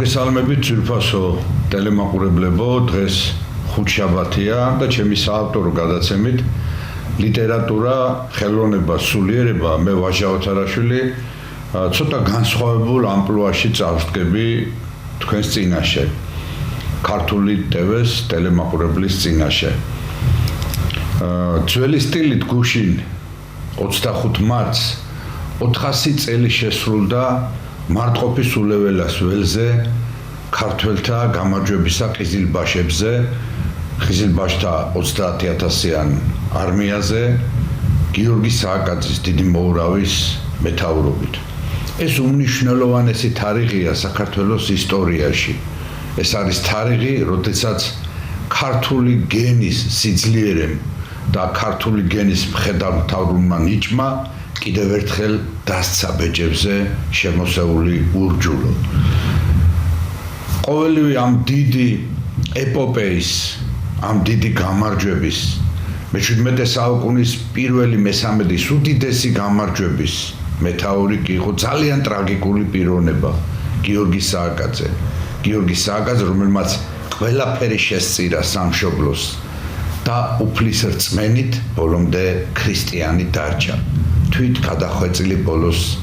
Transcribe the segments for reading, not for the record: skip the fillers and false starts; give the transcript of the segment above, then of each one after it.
მოგესალმებით ძვირფასო ტელემაყურებლებო, დღეს ხუთშაბათია და ჩემი საავტორო გადაცემით ლიტერატურა, ხელოვნება, სულიერება, მე ვაჟა ოთარაშვილი ცოტა განსხვავებულ ამპლუაში წავსდგები თქვენს წინაშე. ქართული ტევეს ტელემაყურებლის წინაშე. ძველი სტილით გუშინ 25 მარტს 400 წელი შესრულდა მარტყოფის ულეველას ველზე ქართველთა გამარჯვებისა ყიზილბაშებზე, ყიზილბაშთა 30000-იან არმიაზე გიორგი სააკაძის დიდი მოურავის მეთაურობით. ეს უმნიშვნელოვანესი თარიღია საქართველოს ისტორიაში. ეს არის თარიღი, როდესაც ქართული გენის სიძლიერემ და ქართული გენის მხედართმთავრულმა ნიჭმა კიდევ ერთხელ დასცა ბეჭებზე შემოსეული ურჯულო. ყოველივე ამ დიდი ეპოპეის, ამ დიდი გამარჯვების, მე-17 საუკუნის პირველი მე-13-ის უდიდესი გამარჯვების მეთაური კი იყო ძალიან ტრაგიკული პიროვნება გიორგი სააკაძე. გიორგი სააკაძე, რომელმაც ყველაფერი შესწირა სამშობლოს და უფლის რწმენით ბოლომდე ქრისტიანი დარჩა. თვით გადახვეწილი ბოლოს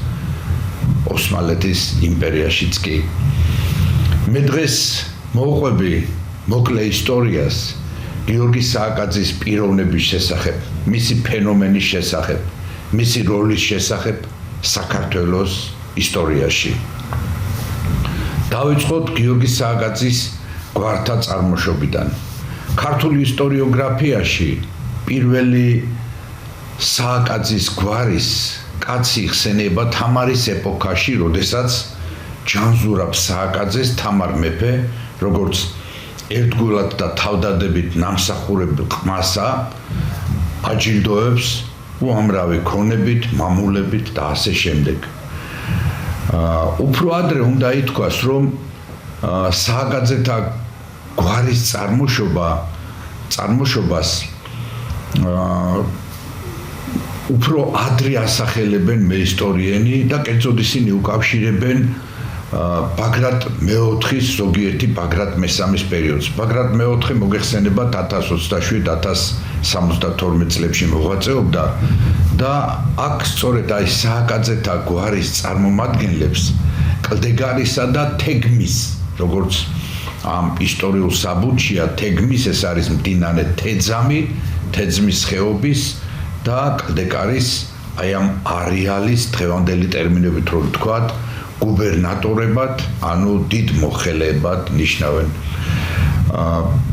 ოსმალეთის იმპერიაშიც კი. მე დღეს მოვყვები მოკლე ისტორიას გიორგი სააკაძის პიროვნების შესახებ, მისი ფენომენის შესახებ, მისი როლის შესახებ საქართველოს ისტორიაში. დავიწყოთ გიორგი სააკაძის გვართა წარმოშობიდან. ქართული ისტორიოგრაფიაში პირველი სააკაძის გვარის კაცი იხსენება თამარის ეპოქაში, როდესაც ჯანზურაბ სააკაძეს თამარ მეფე, როგორც ერთგულად და თავდადებით ნამსახურებელ ყმასა, აჯილდოებს უამრავი ქონებით, მამულებით და ასე შემდეგ. უფრო ადრე უნდა ითქვას, რომ სააკაძეთა გვარის წარმოშობას უფრო ადრე ასახელებენ მეისტორიენი და კერძოდ ისინი უკავშირებენ ბაგრატ მე-4-ის ზოგიერთი ბაგრატ მე-3-ის პერიოდს. ბაგრატ მე-4 მოგეხსენებათ 1027-1072 წლებში მოღვაწეობდა და აქ სწორედ აი სააკაძეთა გვარის წარმომადგენლებს კლდეგარისა და თეგმის, როგორც ამ ისტორიულ საბუთშია თეგმის, ეს არის მდინარე თეძამი, თეძმის ხეობის და კლდეგარის აი ამ არეალის დღევანდელი ტერმინებით რო ვთქვათ, გუბერნატორებად, ანუ დიდ მოხელეებად ნიშნავენ.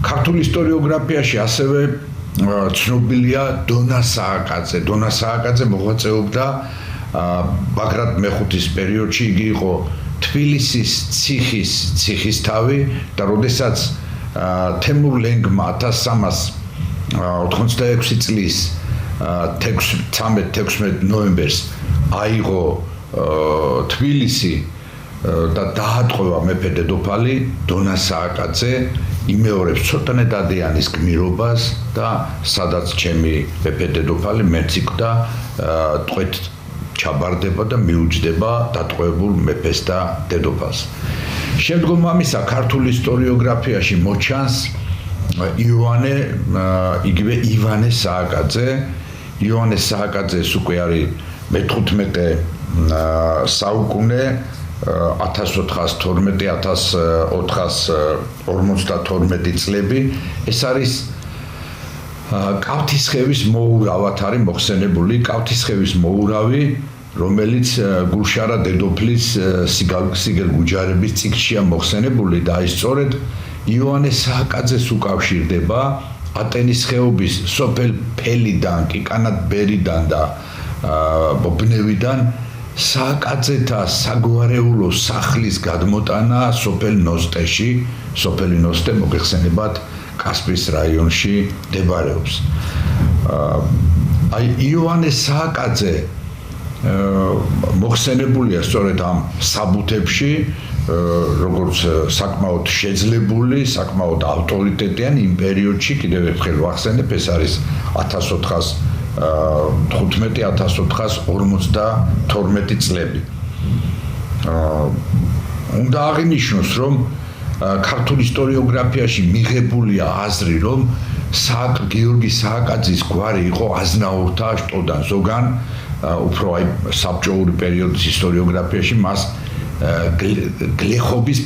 ქართულ ისტორიოგრაფიაში ასევე ცნობილია დონა სააკაძე. დონა სააკაძე მოღვაწეობდა ბაგრატ მე-5-ის პერიოდში, იგი იყო თბილისის ციხისთავი და როდესაც თემურ ლენგმა 1386 წლის 13-16 ნოემბერს აიღო თბილისი და დაატყვევა მეფე დედოფალი დონა სააკაძე იმეორებს ცოტნე დადიანის გმირობას და სადაც ჩემი მეფე დედოფალი მეციკდა ტყვეთ ჩაბარდება და მიუჯდება დატყვევებულ მეფეს და დედოფალს. შემდგომ ამისა ქართულ ისტორიოგრაფიაში მოჩანს იგივე ივანე სააკაძე. ივანე სააკაძეს უკვე არის მე-15 საუკუნე 1412-1452 წლები. ეს არის კავთისხევის მოურავად არის მოხსენებული, კავთისხევის მოურავი, რომელიც გულშარა დედოფლის სიგელ გუჯარების წიგნშია მოხსენებული და აი სწორედ ივანე სააკაძეს უკავშირდება ატენის ხეობის სოფელ ფელიდან, კიკანატბერიდან და ბობნევიდან სააკაძეთა საგვარეულო სახლის გადმოტანა სოფელ ნოსტეში. სოფელი ნოსტე მოგეხსენებათ კასპიის რაიონში მდებარეობს. აი ივანე სააკაძე მოხსენებულია სწორედ ამ საბუთებში, როგორც საკმაოდ შეძლებული, საკმაოდ ავტორიტეტიანი იმ პერიოდში, კიდევ ერთხელ ვახსენებ, ეს არის 1415-1452 წლები. უნდა აღინიშნოს, რომ ქართულ ისტორიოგრაფიაში მიღებულია აზრი, რომ გიორგი სააკაძის გვარი იყო აზნაურთა შტოდან ზოგან, უფრო აი საბჭოური პერიოდის ისტორიოგრაფიაში მას გლეხობის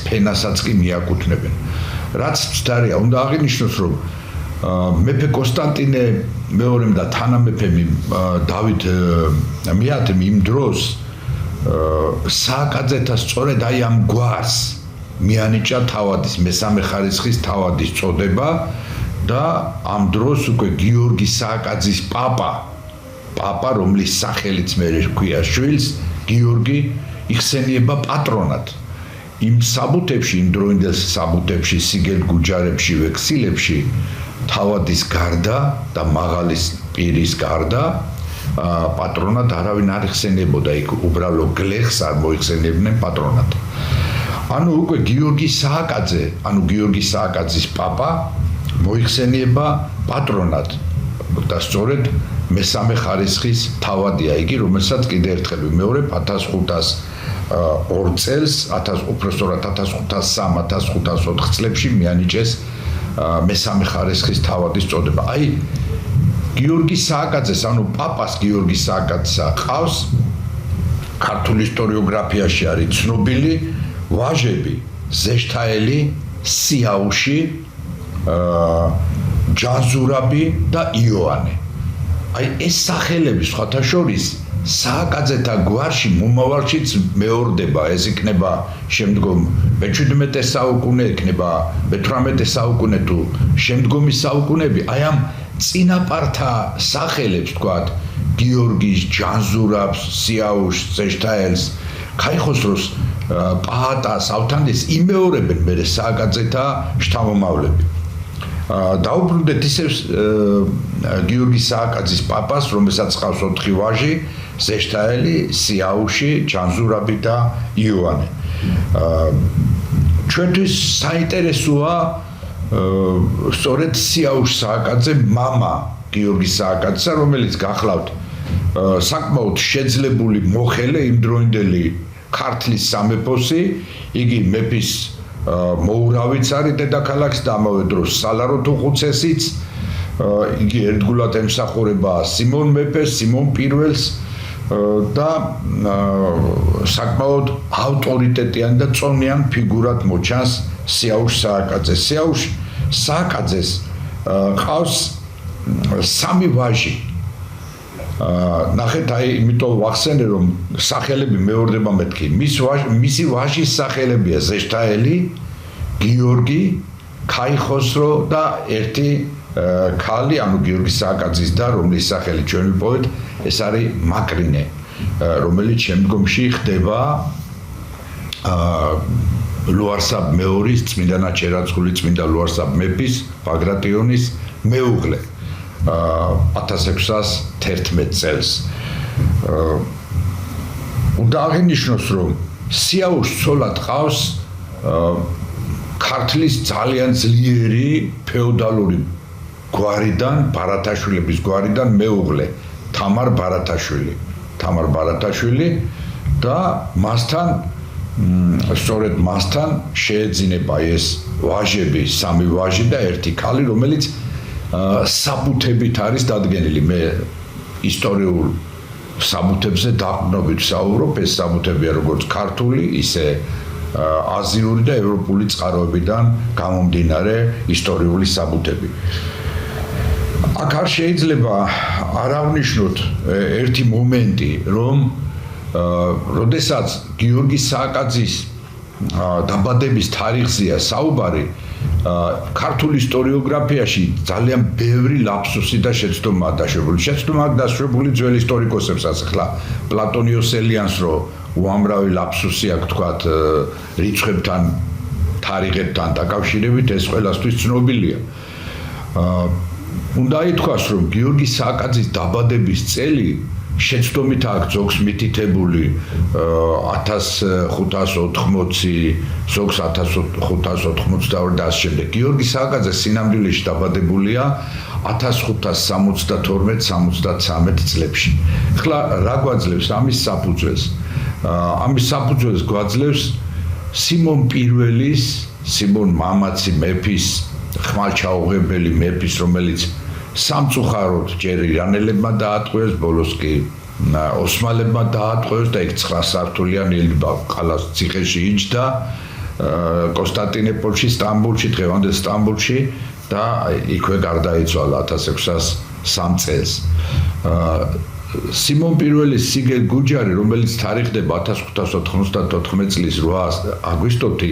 ფენასაც კი მიაკუთვნებენ. რაც მცდარია, უნდა აღინიშნოს, რომ მეფე კონსტანტინე მეორემ და თანამეფე დავით მეათემ იმ დროს სააკაძეთა სწორედ აი ამ გვარს მიანიჭა თავადის მესამე ხარისხის თავადის წოდება და ამ დროს უკვე გიორგი სააკაძის პაპა რომლის სახელიც მე ჰქვია შვილს გიორგი იხსენიება პატრონად იმ საბუთებში იმ დროინდელ საბუთებში სიგელ გუჯარებში ვექსილებში თავადის გარდა და მაღალის პირის გარდა პატრონად არავინ არ იხსენებოდა იქ უბრალო გლეხს არ მოიხსენებდნენ პატრონად ანუ უკვე გიორგი სააკაძის პაპა მოიხსენიება პატრონად და სწორედ მესამე ხარისხის თავადია იგი რომელსაც კიდე ერთხელ ვიმეორებ 1502 წელს 1503-1504 წლებში მიანიჭეს მესამე ხარისხის თავადის წოდება. აი გიორგი სააკაძეს, ანუ პაპას გიორგი სააკაძეს ყავს ქართულ ისტორიოგრაფიაში არის ცნობილი ვაჟები ზეშთაელი, სიაუში, ჯანზურაბი და იოანე. აი ეს სახელები სხვათა შორის სააკაძეთა გვარში მომავალშიც მეორდება, ეს იქნება შემდგომ მე-17 საუკუნე, იქნება მე-18 საუკუნე თუ შემდგომი საუკუნეები, აი ამ წინაპართა სახელებს თქვათ, გიორგის, ჯანზურაბს, სიაუშს, ზეშთაელს, ქაიხოსროს, პაატას, ავთანდეს იმეორებენ მერე სააკაძეთა შთამომავლები. დაუბრუნდეთ ისევ გიორგი სააკაძის პაპას, რომელსაც ყავს 4 ვაჟი, ზეშთაელი, სიაუში, ჯანზურაბი და იოანე. ჩვენთვის საინტერესოა სწორედ სიაუშ სააკაძე მამა გიორგი სააკაძისა, რომელიც გახლავთ საკმაოდ შეძლებული მოხელე იმდროინდელი ქართლის სამეფოსი, იგი მეფის მოურავიც არის დედაქალაქს და ამავე დროს სალაროთო ხუცესიც, იგი ერთგულად ემსახურება სიმონ მეფეს, სიმონ პირველს და საკმაოდ ავტორიტეტიან და წონიან ფიგურად მოჩანს სიაუშ სააკაძე. სიაუშ სააკაძეს ყავს 3 ვაჟი. ნახეთ, აი, იმიტომ ვახსენე, რომ სახელები მეორდება მეთქი. მისი ვაჟის სახელებია ზეშთაელი, გიორგი, ქაიხოსრო და ერთი ქალი, ანუ გიორგი სააკაძის და რომლის სახელი ჩვენ ვიპოვეთ, ეს არის მაკრინე, რომელიც შემდგომში ხდება ლუარსაბ მეორის წმინდა ნაჩერაცხული წმინდა ლუარსაბ მეფის ბაგრატიონის მეუღლე 1611 წელს. უნდა აღინიშნოს, რომ სიაუშ ცოლად ყავს ქართლის ძალიან ძლიერი ფეოდალური გვარიდან, ბარათაშვილების გვარიდან მეუღლე თამარ ბარათაშვილი და მასთან სწორედ მასთან შეეძინება ეს ვაჟები, 3 ვაჟი და ერთი ქალი, რომელიც საბუთებით არის დადგენილი. მე ისტორიულ საბუთებზე დაყრდნობით საუბრობ, ეს საბუთებია როგორც ქართული, ისე აზიური და ევროპული წყაროებიდან გამომდინარე ისტორიული საბუთები. აქ არ შეიძლება არ აღვნიშნოთ ერთი მომენტი, რომ როდესაც გიორგი სააკაძის დაბადების თარიღზეა საუბარი, ქართულ ისტორიოგრაფიაში ძალიან ბევრი ლაფსუსი და შეცდომაა დაშვებული. შეცდომა დაშვებული ძველ ისტორიკოსებსაც, ახლა პლატონ იოსელიანს რო უამრავი ლაფსუსი აქვს თქვათ რიცხვებთან, თარიღებთან დაკავშირებით, ეს ყველასთვის ცნობილია. უნდა ითქვას, რომ გიორგი სააკაძის დაბადების წელი შეცდომით აქვს ზოგს მითითებული 1580, ზოგს 1582 და ასე შემდეგ. გიორგი სააკაძე სინამდვილეში დაბადებულია 1572-73 წლებში. ახლა რა გვაძლევს ამის საფუძველს? ამის საფუძველს გვაძლევს სიმონ პირველის, სიმონ მამაცი მეფის, ხმალჩაუღებელი მეფის, რომელიც სამწუხაროდ ჯერ ირანელებმა დაატყვევეს, ბოლოს კი ოსმალებმა დაატყვევეს და იქ 9 სართულიანი ყალას ციხეში იჯდა კონსტანტინოპოლში, სტამბოლში, დღევანდელ სტამბოლში და იქვე გარდაიცვალა 1603 წელს. სიმონ პირველის სიგელ გუჯარი, რომელიც თარიღდება 1594 წლის 8 აგვისტოში,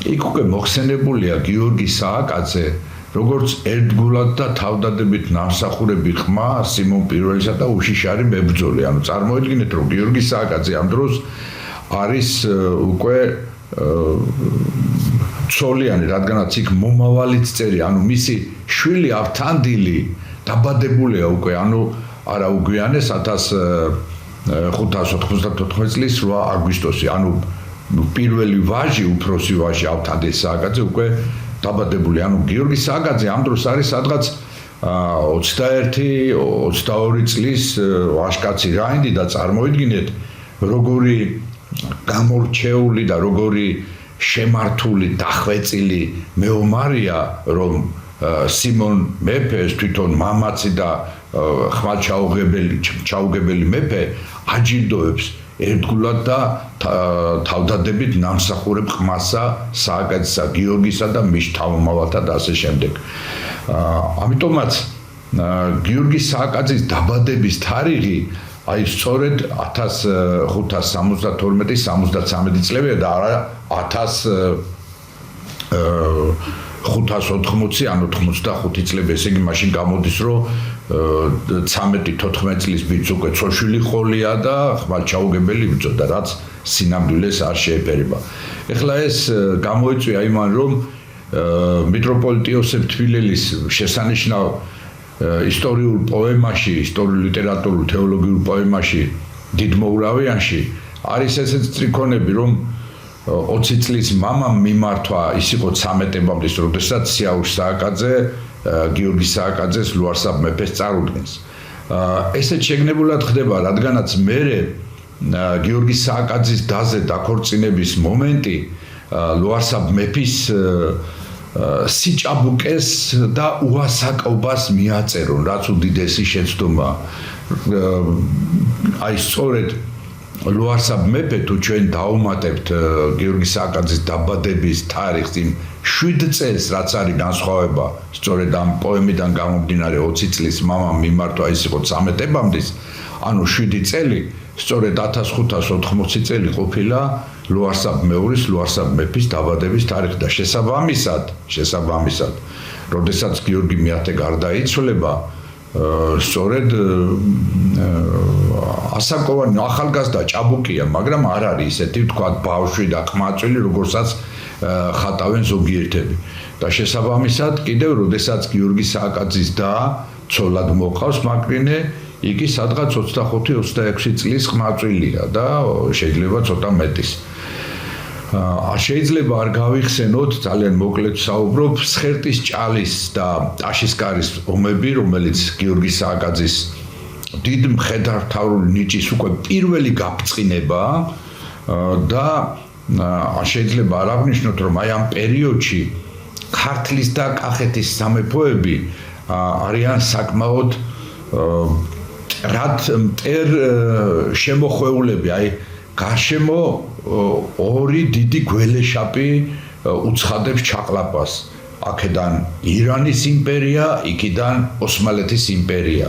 იქ უკვე მოხსენებულია გიორგი სააკაძე, როგორც ერთგულად და თავდადებით ნამსახურები ხმა სიმონ პირველისა და უშიშარი მებრძოლი. ანუ წარმოიდგინეთ, რომ გიორგი სააკაძე ამ დროს არის უკვე ცოლიანი, რადგანაც იქ მომავალიც წერი, ანუ მისი შვილი ავთანდილი დაბადებულია უკვე, ანუ არა უგვიანეს 1594 წლის 8 აგვისტოში, ანუ პირველი ვაჟი, უფროსი ვაჟი ავთანდილ სააკაძე უკვე დაბადებული. ანუ გიორგი სააკაძე ამ დროს არის სადღაც 21-22 წლის ვაჟკაცი რაინდი და წარმოიდგინეთ, როგორი გამორჩეული და როგორი შემართული, დახვეწილი მეომარია, რომ სიმონ მეფეს თვითონ მამაცი და ხმალჩაუღებელი მეფე აჯილდოებს ერთგულად და თავდადებით ნამსახურებ ხმასა სააკაძესა, გიორგისა და მის თავმოვალთა და ასე შემდეგ. ამიტომაც გიორგი სააკაძის დაბადების თარიღი აი სწორედ 1572-73 წლებია და არა 1580, ანუ 85 წლები, ესე იგი მაშინ გამოდის, რომ 13-14 წლის ბიჭს უკვე ცოლშვილი ყოლია და ხმალჩაუღებელი იბრძოდა, რაც სინამდვილეს არ შეეფერება. ეხლა ეს გამოიწვია იმან, რომ მიტროპოლიტ იოსებ თბილელის შესანიშნავ ისტორიულ პოემაში, ისტორიულ-ლიტერატურულ თეოლოგიურ პოემაში დიდმოურავიანში არის ესეც წრიქონები, რომ 20 წლის მამამ მიმართვა, ის იყო 13-ამდე, როდესაც სიაუш სააკაძე გიორგი სააკაძეს ლუარსაბ მეფეს წარუდგენს. ესეც შეგნებულად ხდება, რადგანაც მერე გიორგი სააკაძის დაზე დაქორწინების მომენტი ლუარსაბ მეფის სიჭაბუკეს და უასაკობას მიაწერონ, რაც უდიდესი შეცდომა. აი სწორედ ლუარსაბ მეფე, თუ ჩვენ დავუმატებთ გიორგი სააკაძის დაბადების თარიღს იმ 7 წელს, რაც არის განსხვავება, სწორედ ამ პოემიდან გამომდინარე 20 წლის მამამ მიმართვა, ის იყო 13-ამდე, ანუ 7 წელი, სწორედ 1580 წელი ყოფილა ლუარსაბ მეურის, ლუარსაბ მეფის დაბადების თარიღი და შესაბამისად, როდესაც გიორგი მეათე გარდაიცვალება, სწორედ ასაკოვანი ახალგაზრდა ჭაბუკია, მაგრამ არ არის ისეთი ვთქვათ ბავშვი და ყმაწვილი, როგორცაც ხატავენ ზოგიერთები. და შესაბამისად, კიდევ როდესაც გიორგი სააკაძის და ცოლად მოყავს მაკრინე, იგი სადღაც 25-26 წლის ყმაწვილია და შეიძლება ცოტა მეტის. შეიძლება არ გავიხსენოთ, ძალიან მოკლედ საუბრობ, სხერტის ჭალის და ტაშისკარის ომები, რომელიც გიორგი სააკაძის დიდ მხედართმთავრული ნიჭის უკვე პირველი გაფრწყინება და შეიძლება არ აღნიშნოთ, რომ აი ამ პერიოდში ქართლის და კახეთის სამეფოები არიან საკმაოდ მტერ შემოხვეულები, აი გარშემო ორი დიდი გველეშაპი უცხადებს ჩაყლაპას. აქედან ირანის იმპერია, იქიდან ოსმალეთის იმპერია.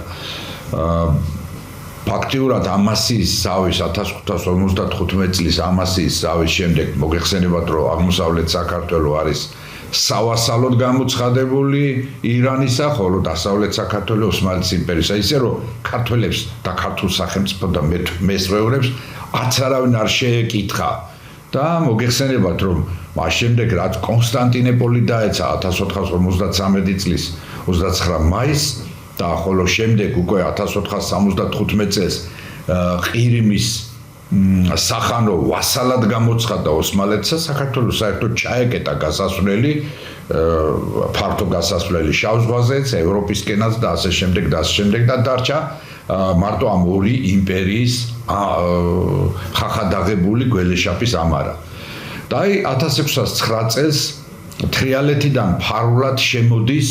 ფაქტიურად ამასიის ზავის 1555 წლის ამასიის ზავის შემდეგ მოგეხსენებათ, რომ აღმოსავლეთ საქართველო არის სავასალოდ გამოცხადებული ირანისა, ხოლო დასავლეთ საქართველო ოსმალეთის იმპერიის. ისე რომ ქართველებს და ქართულ სახელმწიფო და მესვეურებს არც არავინ არ შეეკითხა და მოგეხსენებათ, რომ მას შემდეგ რაც კონსტანტინოპოლი დაეცა 1453 წლის 29 მაისს და ხოლო შემდეგ უკვე 1475 წელს ყირიმის სახანო ვასალად გამოცხადდა ოსმალეთსა, საქართველოს საერთოდ ჩაეკეტა გასასვლელი, ფართო გასასვლელი შავ ზღვაზეც, ევროპისკენაც და ასე შემდეგ და დარჩა მარტო ამ ორი იმპერიის ხახადაღებული გველეშაპის ამარა. და აი 1609 წელს თრიალეთიდან ფარულად შემოდის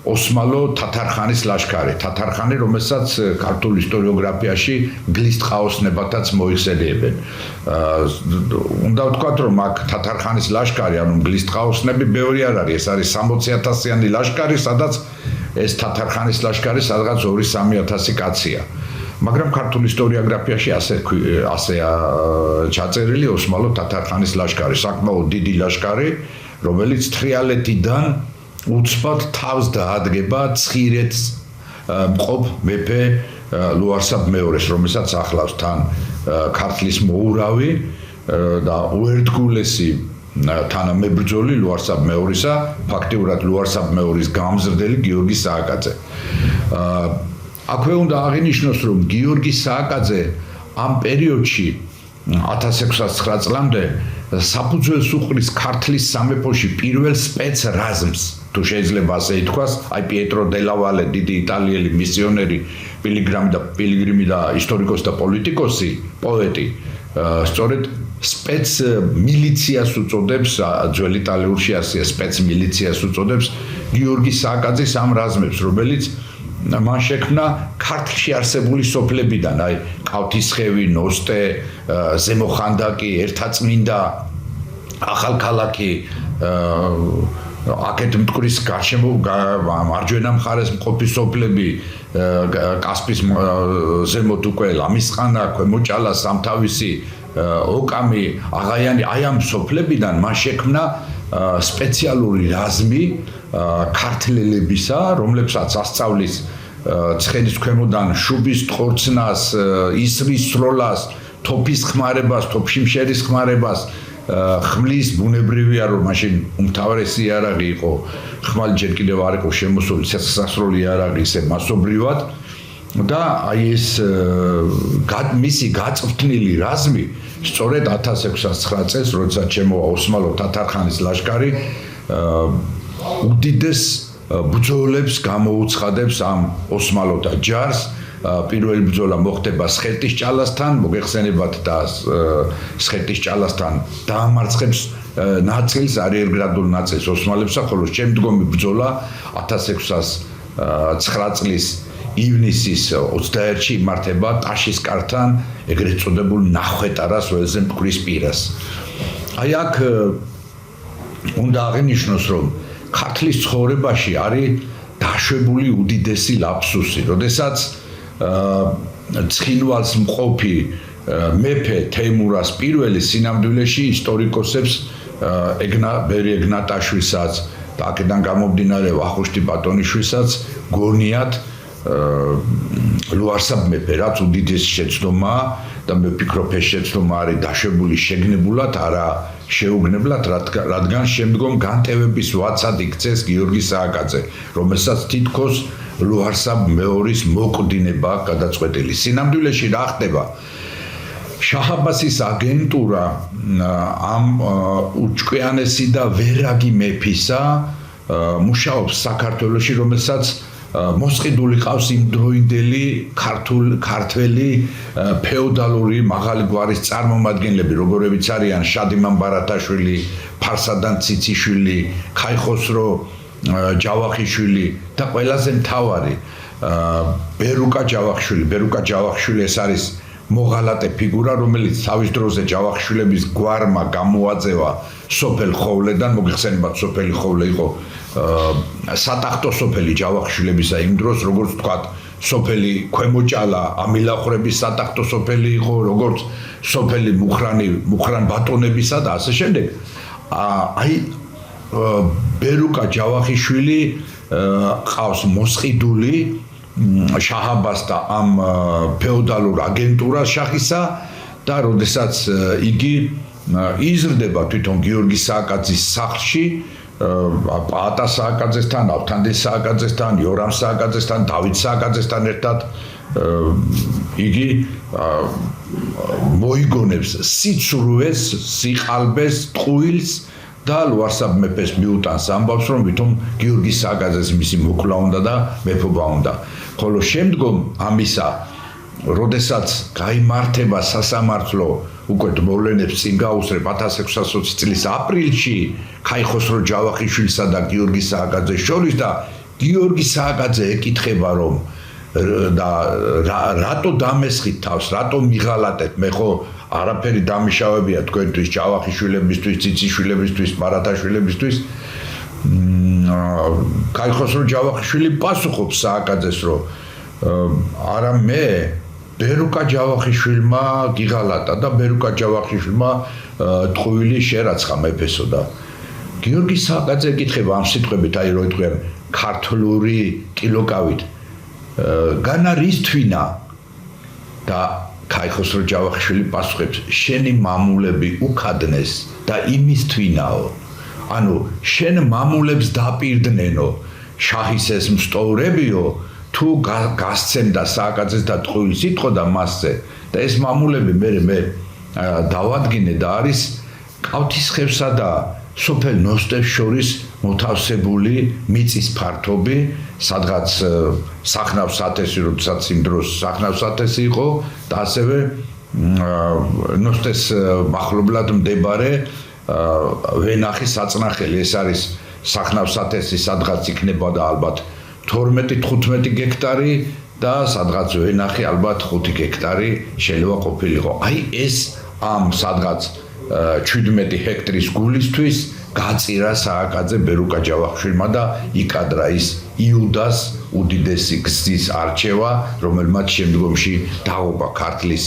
ოსმალო თათარხანის ლაშქარი. თათარხანი, რომელსაც ქართულ ისტორიოგრაფიაში გლისტყაოსნებათაც მოიხსენიებენ. უნდა ვთქვათ, რომ აქ თათარხანის ლაშქარი, ანუ გლისტყაოსნები ბევრი არ არის, ეს არის 60,000-იანი ლაშქარი, სადაც ეს თათარხანის ლაშქარი სადღაც 2-3,000 კაცია. მაგრამ ქართულ ისტორიოგრაფიაში ასეა ჩაწერილი ოსმალო თათარხანის ლაშქარი, საკმაოდ დიდი ლაშქარი, რომელიც თრიალეთიდან უცბად თავს დაადგება ცხირეთს მყოფ მეფე ლუარსაბ მეორეს, რომელსაც ახლავს თან ქართლის მოურავი და უერთგულესი თანამებრძოლი ლუარსაბ მეორისა, ფაქტიურად ლუარსაბ მეორის გამზრდელი გიორგი სააკაძე. აქვე უნდა აღინიშნოს, რომ გიორგი სააკაძე ამ პერიოდში 1609 წლამდე საფუძველს უყრის ქართლის სამეფოში პირველ სპეცრაზმს, თუ შეიძლება ასე ითქვას, აი პიეტრო დელავალე, დიდი იტალიელი მისიონერი, პილიგრიმი და ისტორიკოსი და პოლიტიკოსი, პოეტი, სწორედ სპეც მილიციას უწოდებს, ძველ იტალიურში ასეა სპეც მილიციას უწოდებს გიორგი სააკაძის ამ რაზმებს, რომელიც მან შექმნა ქართლში არსებული სოფლებიდან, აი კავთისხევი, ნოსტე, ზემო ხანდაკი, ერთაწმინდა, ახალქალაქი, აქეთ მტკვრის გარშემო მარჯვენა მხარეს მყოფი სოფლები, კასპის ზემოთ უკვე ლამისყანა, ქვემოჭალა, სამთავისი, ოკამი, აღაიანი, აი ამ სოფლებიდან მან შექმნა სპეციალური რაზმი ქართლელებისა, რომლებსაც ასწავლის ცხენის ქვემოდან შუბის ტყორცნას, ისრის სროლას, თოფის ხმარებას, თოფშიმშერის ხმარებას, ხმლის ბუნებრივია, რომ მაშინ უმთავრესი იარაღი იყო, ხმალი ჯერ კიდევ არ იყო შემოსული, ცეცხლსასროლი იარაღი ისე მასობრივად და აი ეს მისი გაწვრთნილი რაზმი სწორედ 1609 წელს, როდესაც შემოვა ოსმალო თათარხანის ლაშქარი, უდიდეს ბრძოლებს გამოუცხადებს ამ ოსმალოთა ჯარს. პირველი ბრძოლა მოხდება სხელტისჭალასთან, მოგეხსენებათ და სხელტისჭალასთან დაამარცხებს ნაწილს, არიერგრადულ ნაწილს ოსმალებსა, ხოლო შემდგომი ბრძოლა 1609 წლის ივნისის 21-ში იმართება ტაშისკართან, ეგრეთ წოდებულ ნახვეტარას ველზე მტკვრის პირას. აი აქ უნდა აღინიშნოს, რომ ქართლის ცხოვრებაში არის დაშვებული უდიდესი ლაფსუსი, როდესაც ცხინვალს მყოფი მეფე თეიმურას პირველი სინამდვილეში ისტორიკოსებს ბერი ეგნატაშვილსაც და აქედან გამომდინარე ვახუშტი ბატონიშვილსაც გონიათ ლუარსაბ მეფე, რაც უდიდესი შეცდომაა და მე ვფიქრობ ეს შეცდომა არის დაშვებული შეგნებულად, არა შეუგნებლად, რადგან შემდგომ განტევების ვაცად იქცეს გიორგი სააკაძე, რომელსაც თითქოს ლუარსაბ მეორის მოკვდინება გადაწყვეტილი. სინამდვილეში რა ხდება? შაჰ-აბასის აგენტურა ამ უჭკვიანესი და ვერაგი მეფისა მუშაობს საქართველოში, რომელსაც მოსყიდული ყავს იმდროინდელი ქართველი ფეოდალური მაღალი გვარის წარმომადგენლები, როგორებიც არიან შადიმან ბარათაშვილი, ფარსადან ციციშვილი, ქაიხოსრო ჯავახიშვილი და ყველაზე მთავარი ბერუკა ჯავახიშვილი ეს არის მოღალატე ფიგურა, რომელიც თავის დროზე ჯავახიშვილების გვარმა გამოაძევა სოფელ ხოვლედან, მოგეხსენებათ სოფელი ხოვლე იყო სატახტო სოფელი ჯავახიშვილებისა იმ დროს, როგორც ვთქვათ, სოფელი ქვემოჭალა ამილახრების სატახტო სოფელი იყო, როგორც სოფელი მუხრან ბატონებისა და ასე შემდეგ. აი ბერუკა ჯავახიშვილი ყავს მოსყიდული შაჰ-აბას და ამ ფეოდალურ აგენტურას შაჰისა და როდესაც იგი იზრდება თვითონ გიორგი სააკაძის სახლში, პაატა სააკაძესთან, ავთანდი სააკაძესთან, იორამ სააკაძესთან, დავით სააკაძესთან ერთად იგი მოიგონებს სიცრუეს, სიყალბეს, ტყუილს და ლუარსაბ მეფეს მიუტანს ამბავს, რომ ვითომ გიორგი სააკაძეს მისი მოკვლა უნდა და მეფობა უნდა. ხოლო შემდგომ ამისა, როდესაც გაიმართება სასამართლო უკვე მოვლენებს წინ გაუსწრებ 1620 წლის აპრილში ქაიხოსრო ჯავახიშვილსა და გიორგი სააკაძეს შორის და გიორგი სააკაძე ეკითხება რომ და რატო დამესხით თავს, რატო მიღალატეთ, მე ხო არაფერი დამიშავებია თქვენთვის, ჯავახიშვილებისთვის, ციციშვილებისთვის, მარათაშვილებისთვის. ქაიხოსრო ჯავახიშვილი პასუხობს სააკაძეს, რომ არა მე ბერუკა ჯავახიშვილმა გიღალატა და ბერუკა ჯავახიშვილმა ტყუილი შერაცხა მეფესო და გიორგი სააკაძე ეკითხება ამ სიტყვებით, აი რო იტყვიან ქართლური კილოკავით განა რის თვინა და ქაიხოსრო ჯავახიშვილი პასუხებს შენი მამულები უკადნეს და იმის თვინაო ანუ შენ მამულებს დაპირდნენო შაჰის ეს მსტოვრებიო თუ გასცემდა სააკაძეს და ტყუილს იტყოდა მასზე და ეს მამულები მე დავადგინე და არის კავთისხევსა და სოფელ ნოსტებს შორის მოთავსებული მიწის ფართობი სადღაც სახნავს ათესი როდესაც იმ დროს სახნავს ათესი იყო და ასევე ნოსტეს მახლობლად მდებარე ვენახი საწნახელი ეს არის სახნავს ათესი სადღაც იქნება და ალბათ 12-15 გექტარი და სადღაც ვენახი ალბათ 5 გექტარი შეიძლება ყოფილიყო აი ეს ამ სადღაც 17 ჰექტრის გულისთვის გაწირა სააკაძე ბერუკა ჯავახიშვილმა და იკადრა ის იუდას უდიდესი გზის არჩევა, რომელმაც შემდგომში დაუყვა ქართლის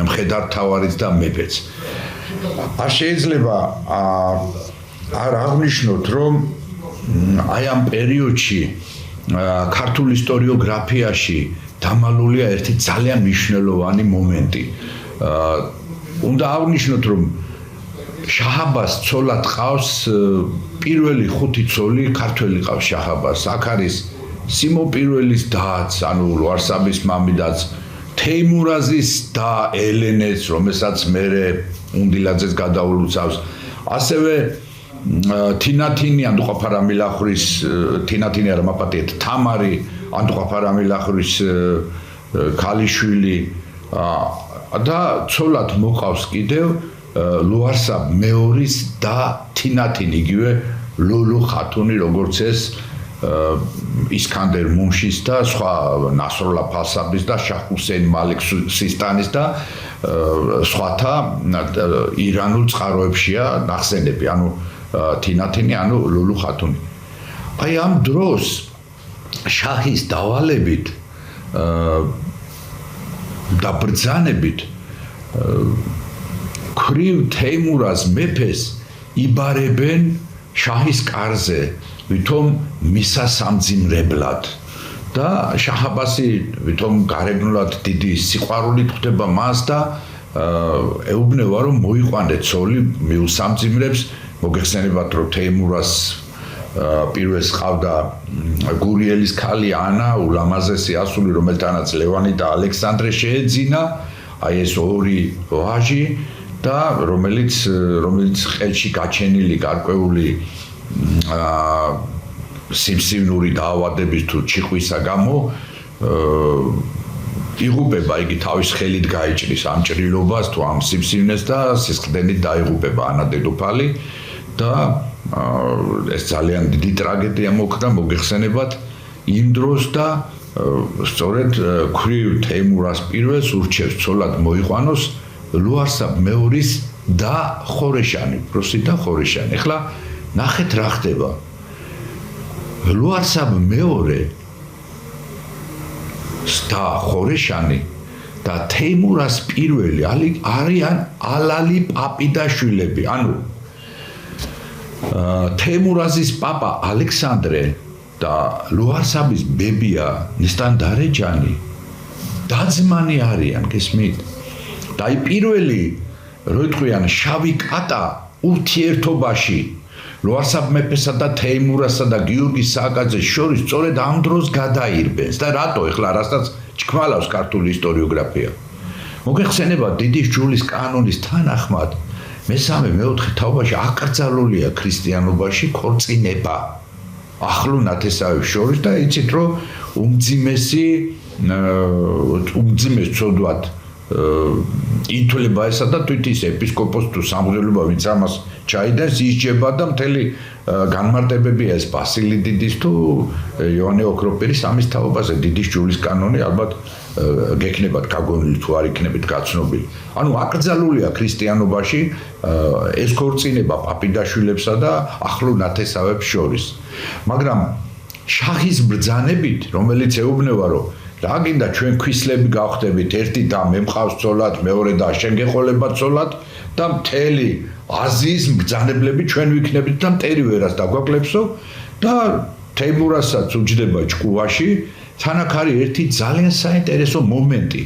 მხედართმთავარიც და მეფეც. არ შეიძლება არ აღნიშნოთ, რომ აი ამ პერიოდში ქართულ ისტორიოგრაფიაში დამალულია ერთი ძალიან მნიშვნელოვანი მომენტი. უნდა აღნიშნოთ, რომ შაჰაბას ცოლად ყავს პირველი 5 ცოლი ქართველი ყავს შაჰაბას. აქ არის სიმო პირველის დაც, ანუ ლუარსაბის მამიდაც, თეიმურაზის და ელენეს, რომელსაც მერე უნდილაძეს გადაულუცავს. ასევე თინათინი ანდუყაფარამილახურის თინათინი არა მაპატიეთ, თამარი ანდუყაფარამილახურის ქალიშვილი და ცოლად მოყავს კიდევ ლუარსაბ მეორის და თინათინ იგივე ლულუ ხათუნი როგორც ეს ისკანდერ მუნშის და სხვა ნასროლა ფასაბის და შაჰ ჰუსეინ მალიქ სისტანის და სხვათა ირანულ წყაროებშია ნახსენები ანუ თინათინი ანუ ლულუ ხათუნი აი ამ დროს შაჰის დავალებით და ბრძანებით ქრივ თეიმურაზ მეფეს იბარებენ შაჰის კარზე ვითომ მისასამძიმრებლად და შაჰ-აბასი ვითომ გარეგნულად დიდი სიყვარულით ხვდება მას და ეუბნება რომ მოიყვანე ცოლი მიუსამძიმრებს მოგეხსენებათ რომ თეიმურაზ პირველს ყავდა გურიელის ქალი ანა ულამაზესი ასული რომელთანაც ლევანი და ალექსანდრე შეეძინა აი ეს ორი ვაჟი და რომელიც ყელში გაჩენილი გარკვეული სიმსივნური დაავადების თუ ჩიხვისა გამო იღუპება იგი თავის ხელით გაიჭრის ამ ჭრილობას თუ ამ სიმსივნეს და სისხლდენით დაიღუპება ანა დედოფალი და ეს ძალიან დიდი ტრაგედია მოხდა მოგეხსენებათ იმ დროს და სწორედ ქრივ თეიმურაზ პირველს ურჩევს ცოლად მოიყვანოს ლუარსაბ მეორის და ხორეშანი, პროსი და ხორეშანი. ეხლა ნახეთ რა ხდება. ლუარსაბ მეორე და ხორეშანი და თეიმურაზ პირველი არიან ალალი პაპიდაშვილები. ანუ თეიმურაზის პაპა ალექსანდრე და ლუარსაბის ბებია ნესტანდარეჯანი დაძმანი არიან, გესმით? და აი პირველი რო იტყვიან შავი კატა ურთიერთობაში ლუარსაბ მეფესა და თეიმურაზსა და გიორგი სააკაძეს შორის სწორედ ამ დროს გადაირბენს და რატო ეხლა რასაც ჩქმალავს ქართული ისტორიოგრაფია მოგეხსენება დიდი ჯულის კანონის თანახმად მესამე-მეოთხე თაობაში აკრძალულია ქრისტიანობაში ქორწინება ახლო ნათესავებს შორის და იცით რომ უმძიმეს ცოდვად ითვლება ესა და თვით ის ეპისკოპოსი თუ სამღვდელობა ვინც ამას ჩაიდენს ისჯება და მთელი განმარტებებია ეს ბასილი დიდის თუ იოანე ოქროპირის ამის თაობაზე დიდის ჯულის კანონი ალბათ გექნებათ გაგონილი თუ არ იქნებით გაცნობილი. ანუ აკრძალულია ქრისტიანობაში ეს ქორწინება პაპიდაშვილებსა და ახლო ნათესავებს შორის. მაგრამ შაჰის ბრძანებით, რომელიც ეუბნება, რომ რა გინდა ჩვენ ქვისლები გავხდებით, ერთი და მე მყავს ცოლად, მეორე და შენ გეყოლება ცოლად და მთელი აზიის ბრძანებლები ჩვენ ვიქნებით და მტერი ვერას დაგვაკლებსო და თეიმურასაც უჯდება ჭკუაში. თანაც არის ერთი ძალიან საინტერესო მომენტი.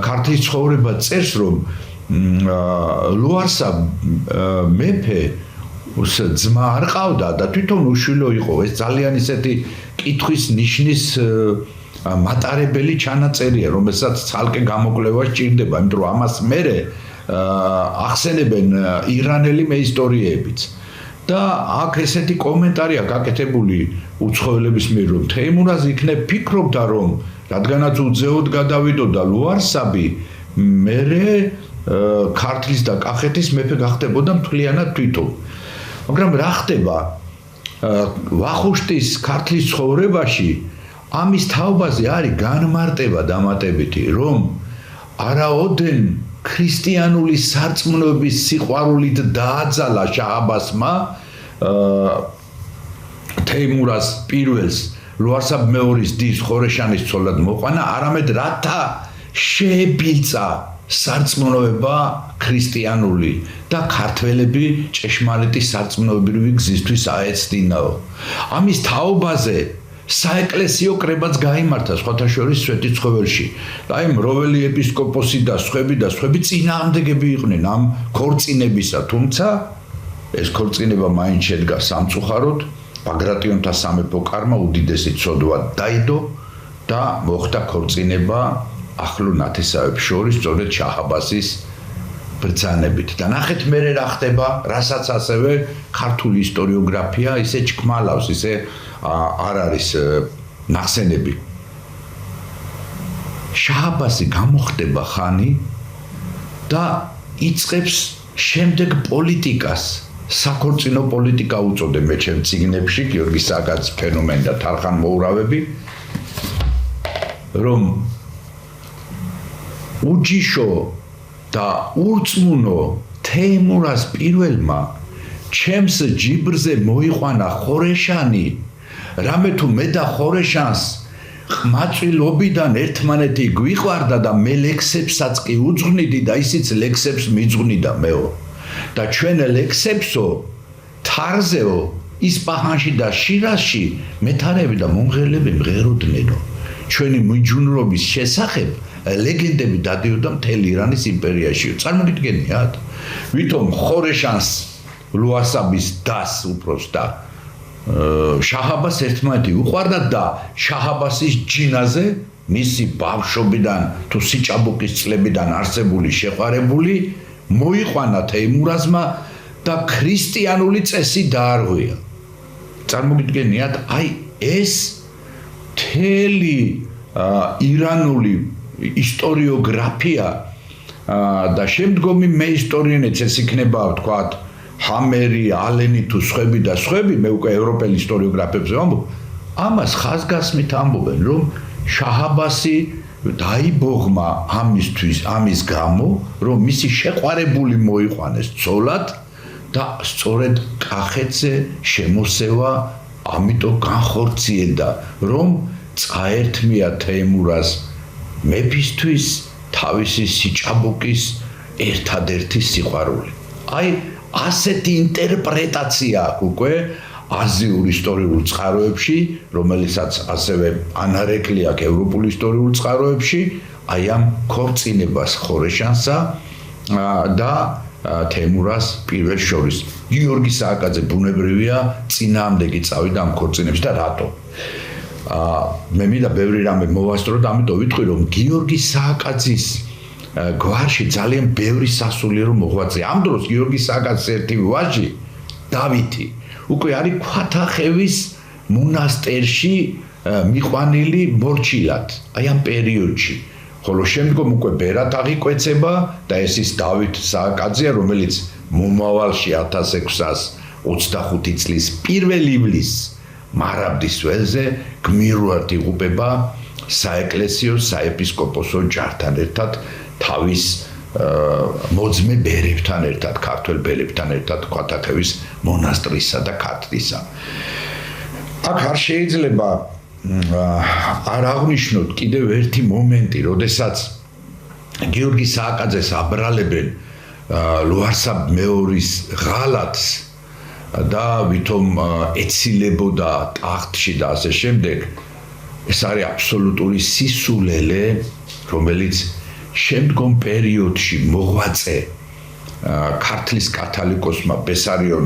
ქართლის ცხოვრება წერს, რომ ლუარსაბ მეფე ძმა არ ყავდა და თვითონ უშვილო იყო. ეს ძალიან ისეთი კითხვის ნიშნის მატარებელი ჩანაწერია, რომელსაც ცალკე გამოკვლევა სჭირდება, იმიტომ რომ ამას მერე ახსენებენ ირანელი მეისტორიებიც. და აქ ესეთი კომენტარია გაკეთებული უცხოელების მიერ, რომ თეიმურაზ იქნებ ფიქრობდა, რომ რადგანაც უძეოდ გადავიდოდა ლუარსაბი, მერე ქართლის და კახეთის მეფე გახდებოდა მთლიანად თვითონ. მაგრამ რა ხდება? ვახუშტის ქართლის ცხოვრებაში ამის თაობაზე არის განმარტება დამატებითი, რომ არაოდენ ქრისტიანული სარწმუნოების სიყვარულით დააძალა შაჰ-აბასმა თეიმურაზ პირველს ლუარსაბ მეორის დის ხორეშანის ცოლად მოყვანა, არამედ რათა შეებილწა სარწმუნოება ქრისტიანული და ქართველები ჭეშმარიტი სარწმუნოებრივი გზისთვის აეცდინაო. ამის თაობაზე საეკლესიო კრებაც გაიმართა სხვათა შორის სვეტიცხოველში. აი მროველი ეპისკოპოსი და სხვები წინააღმდეგები იყვნენ ამ ქორწინებისა, თუმცა ეს ქორწინება მაინც შედგა სამწუხაროდ. ბაგრატიონთა სამეფო კარმა უდიდესი ცოდვად დაიდო და მოხდა ქორწინება ახლო ნათესავებს შორის სწორედ შაჰ-აბასის ბრძანებით. და ნახეთ მერე რა ხდება, რასაც ასევე ქართული ისტორიოგრაფია ისე ჭკმალავს, ისე არ არის ნახსენები. შაჰ-აბასი გამოხდება ხანი და იწყებს შემდეგ პოლიტიკას. საქორწინო პოლიტიკა უწოდე მე ჩემ წიგნებში, გიორგი სააკაძის ფენომენი და თარხან მოურავები, რომ უჯიშო და ურწმუნო თეიმურაზ პირველმა ჩემს ჯიბრზე მოიყვანა ხორეშანი, რამე თუ მე და ხორეშანს ყმაწვილობიდან ერთმანეთი გვიყვარდა და მე ლექსებსაც კი უძღვნიდი და ისიც ლექსებს მიძღვნიდა მეო. და ჩვენ ლექსებსო თარზეო ისპაჰანში და შირაზში მეთარები და მომღერლები მღეროდნენ. ჩვენი მიჯუნრობის შესახებ ლეგენდები დადიოდა მთელ ირანის იმპერიაში. წარმოგიდგენიათ? ვითომ ხორეშანს ლუარსაბის დას უფროს და შაჰ-აბას ერთმანეთი უყვარდა და შაჰ-აბასის ჯინაზე მისი ბავშვობიდან თუ სიჭაბუკის წლებიდან არსებული შეყვარებული მოიყვანა თეიმურაზმა და ქრისტიანული წესი დაარღვია. წარმოგიდგენიათ? აი ეს მთელი ირანული ისტორიოგრაფია და შემდგომი მეისტორიენიც ეს იქნება, ვთქვათ, ჰამერი, ალენი თუ სხვები და სხვები, მე უკვე ევროპელ ისტორიოგრაფებზე ვამბობ, ამას ხაზგასმით ამბობენ, რომ შაჰ-აბასი დაიბოღმა ამის გამო, რომ მისი შეყვარებული მოიყვანეს ცოლად და სწორედ კახეთზე შემოსევა ამიტომ განხორციელდა, რომ წაერთმია თეიმურაზ მეფისთვის თავისი სიჭაბუკის ერთადერთი სიყვარული. აი ასეთი ინტერპრეტაცია აქვს უკვე აზიურ ისტორიულ წყაროებში, რომელსაც ასევე ანარეკლი აქვს ევროპულ ისტორიულ წყაროებში, აი ამ ქორწინებას ხორეშანსა და თეიმურაზ პირველს შორის. გიორგი სააკაძე ბუნებრივია წინააღმდეგი წავიდა ამ ქორწინებს და რატო? მე მინდა ბევრი რამე მოვასწრო და ამიტომ ვიტყვი, რომ გიორგი სააკაძის გვარში ძალიან ბევრი სასულიერო მოღვაწეა. ამ დროს გიორგი სააკაძის ერთი ვაჟი დავითი უკვე არის ქვათახევის მონასტერში მიყვანილი მორჩილად. აი ამ პერიოდში ხოლო შემდგომ უკვე ბერად აღიკვეცება და ეს ის დავით სააკაძეა, რომელიც მომავალში 1625 წლის 1 ივლისს მარაბდის ველზე გმირულად იღუპება საეკლესიო საეპისკოპოსო ჯართან ერთად თავის მოძმე ბერებთან ერთად, ქართველ ბერებთან ერთად ქვათახევის მონასტრისა და ქართლისა. აქ არ შეიძლება არ აღნიშნოთ კიდევ ერთი მომენტი, როდესაც გიორგი სააკაძეს აბრალებენ ლუარსაბ მეორის ღალატს და ვითომ ეცილებოდა ტახტში და ასე შემდეგ. ეს არის აბსოლუტური სისულელე, რომელიც შემდგომ პერიოდში მოღვაწე ქართლის კათოლიკოსმა ბესარიონ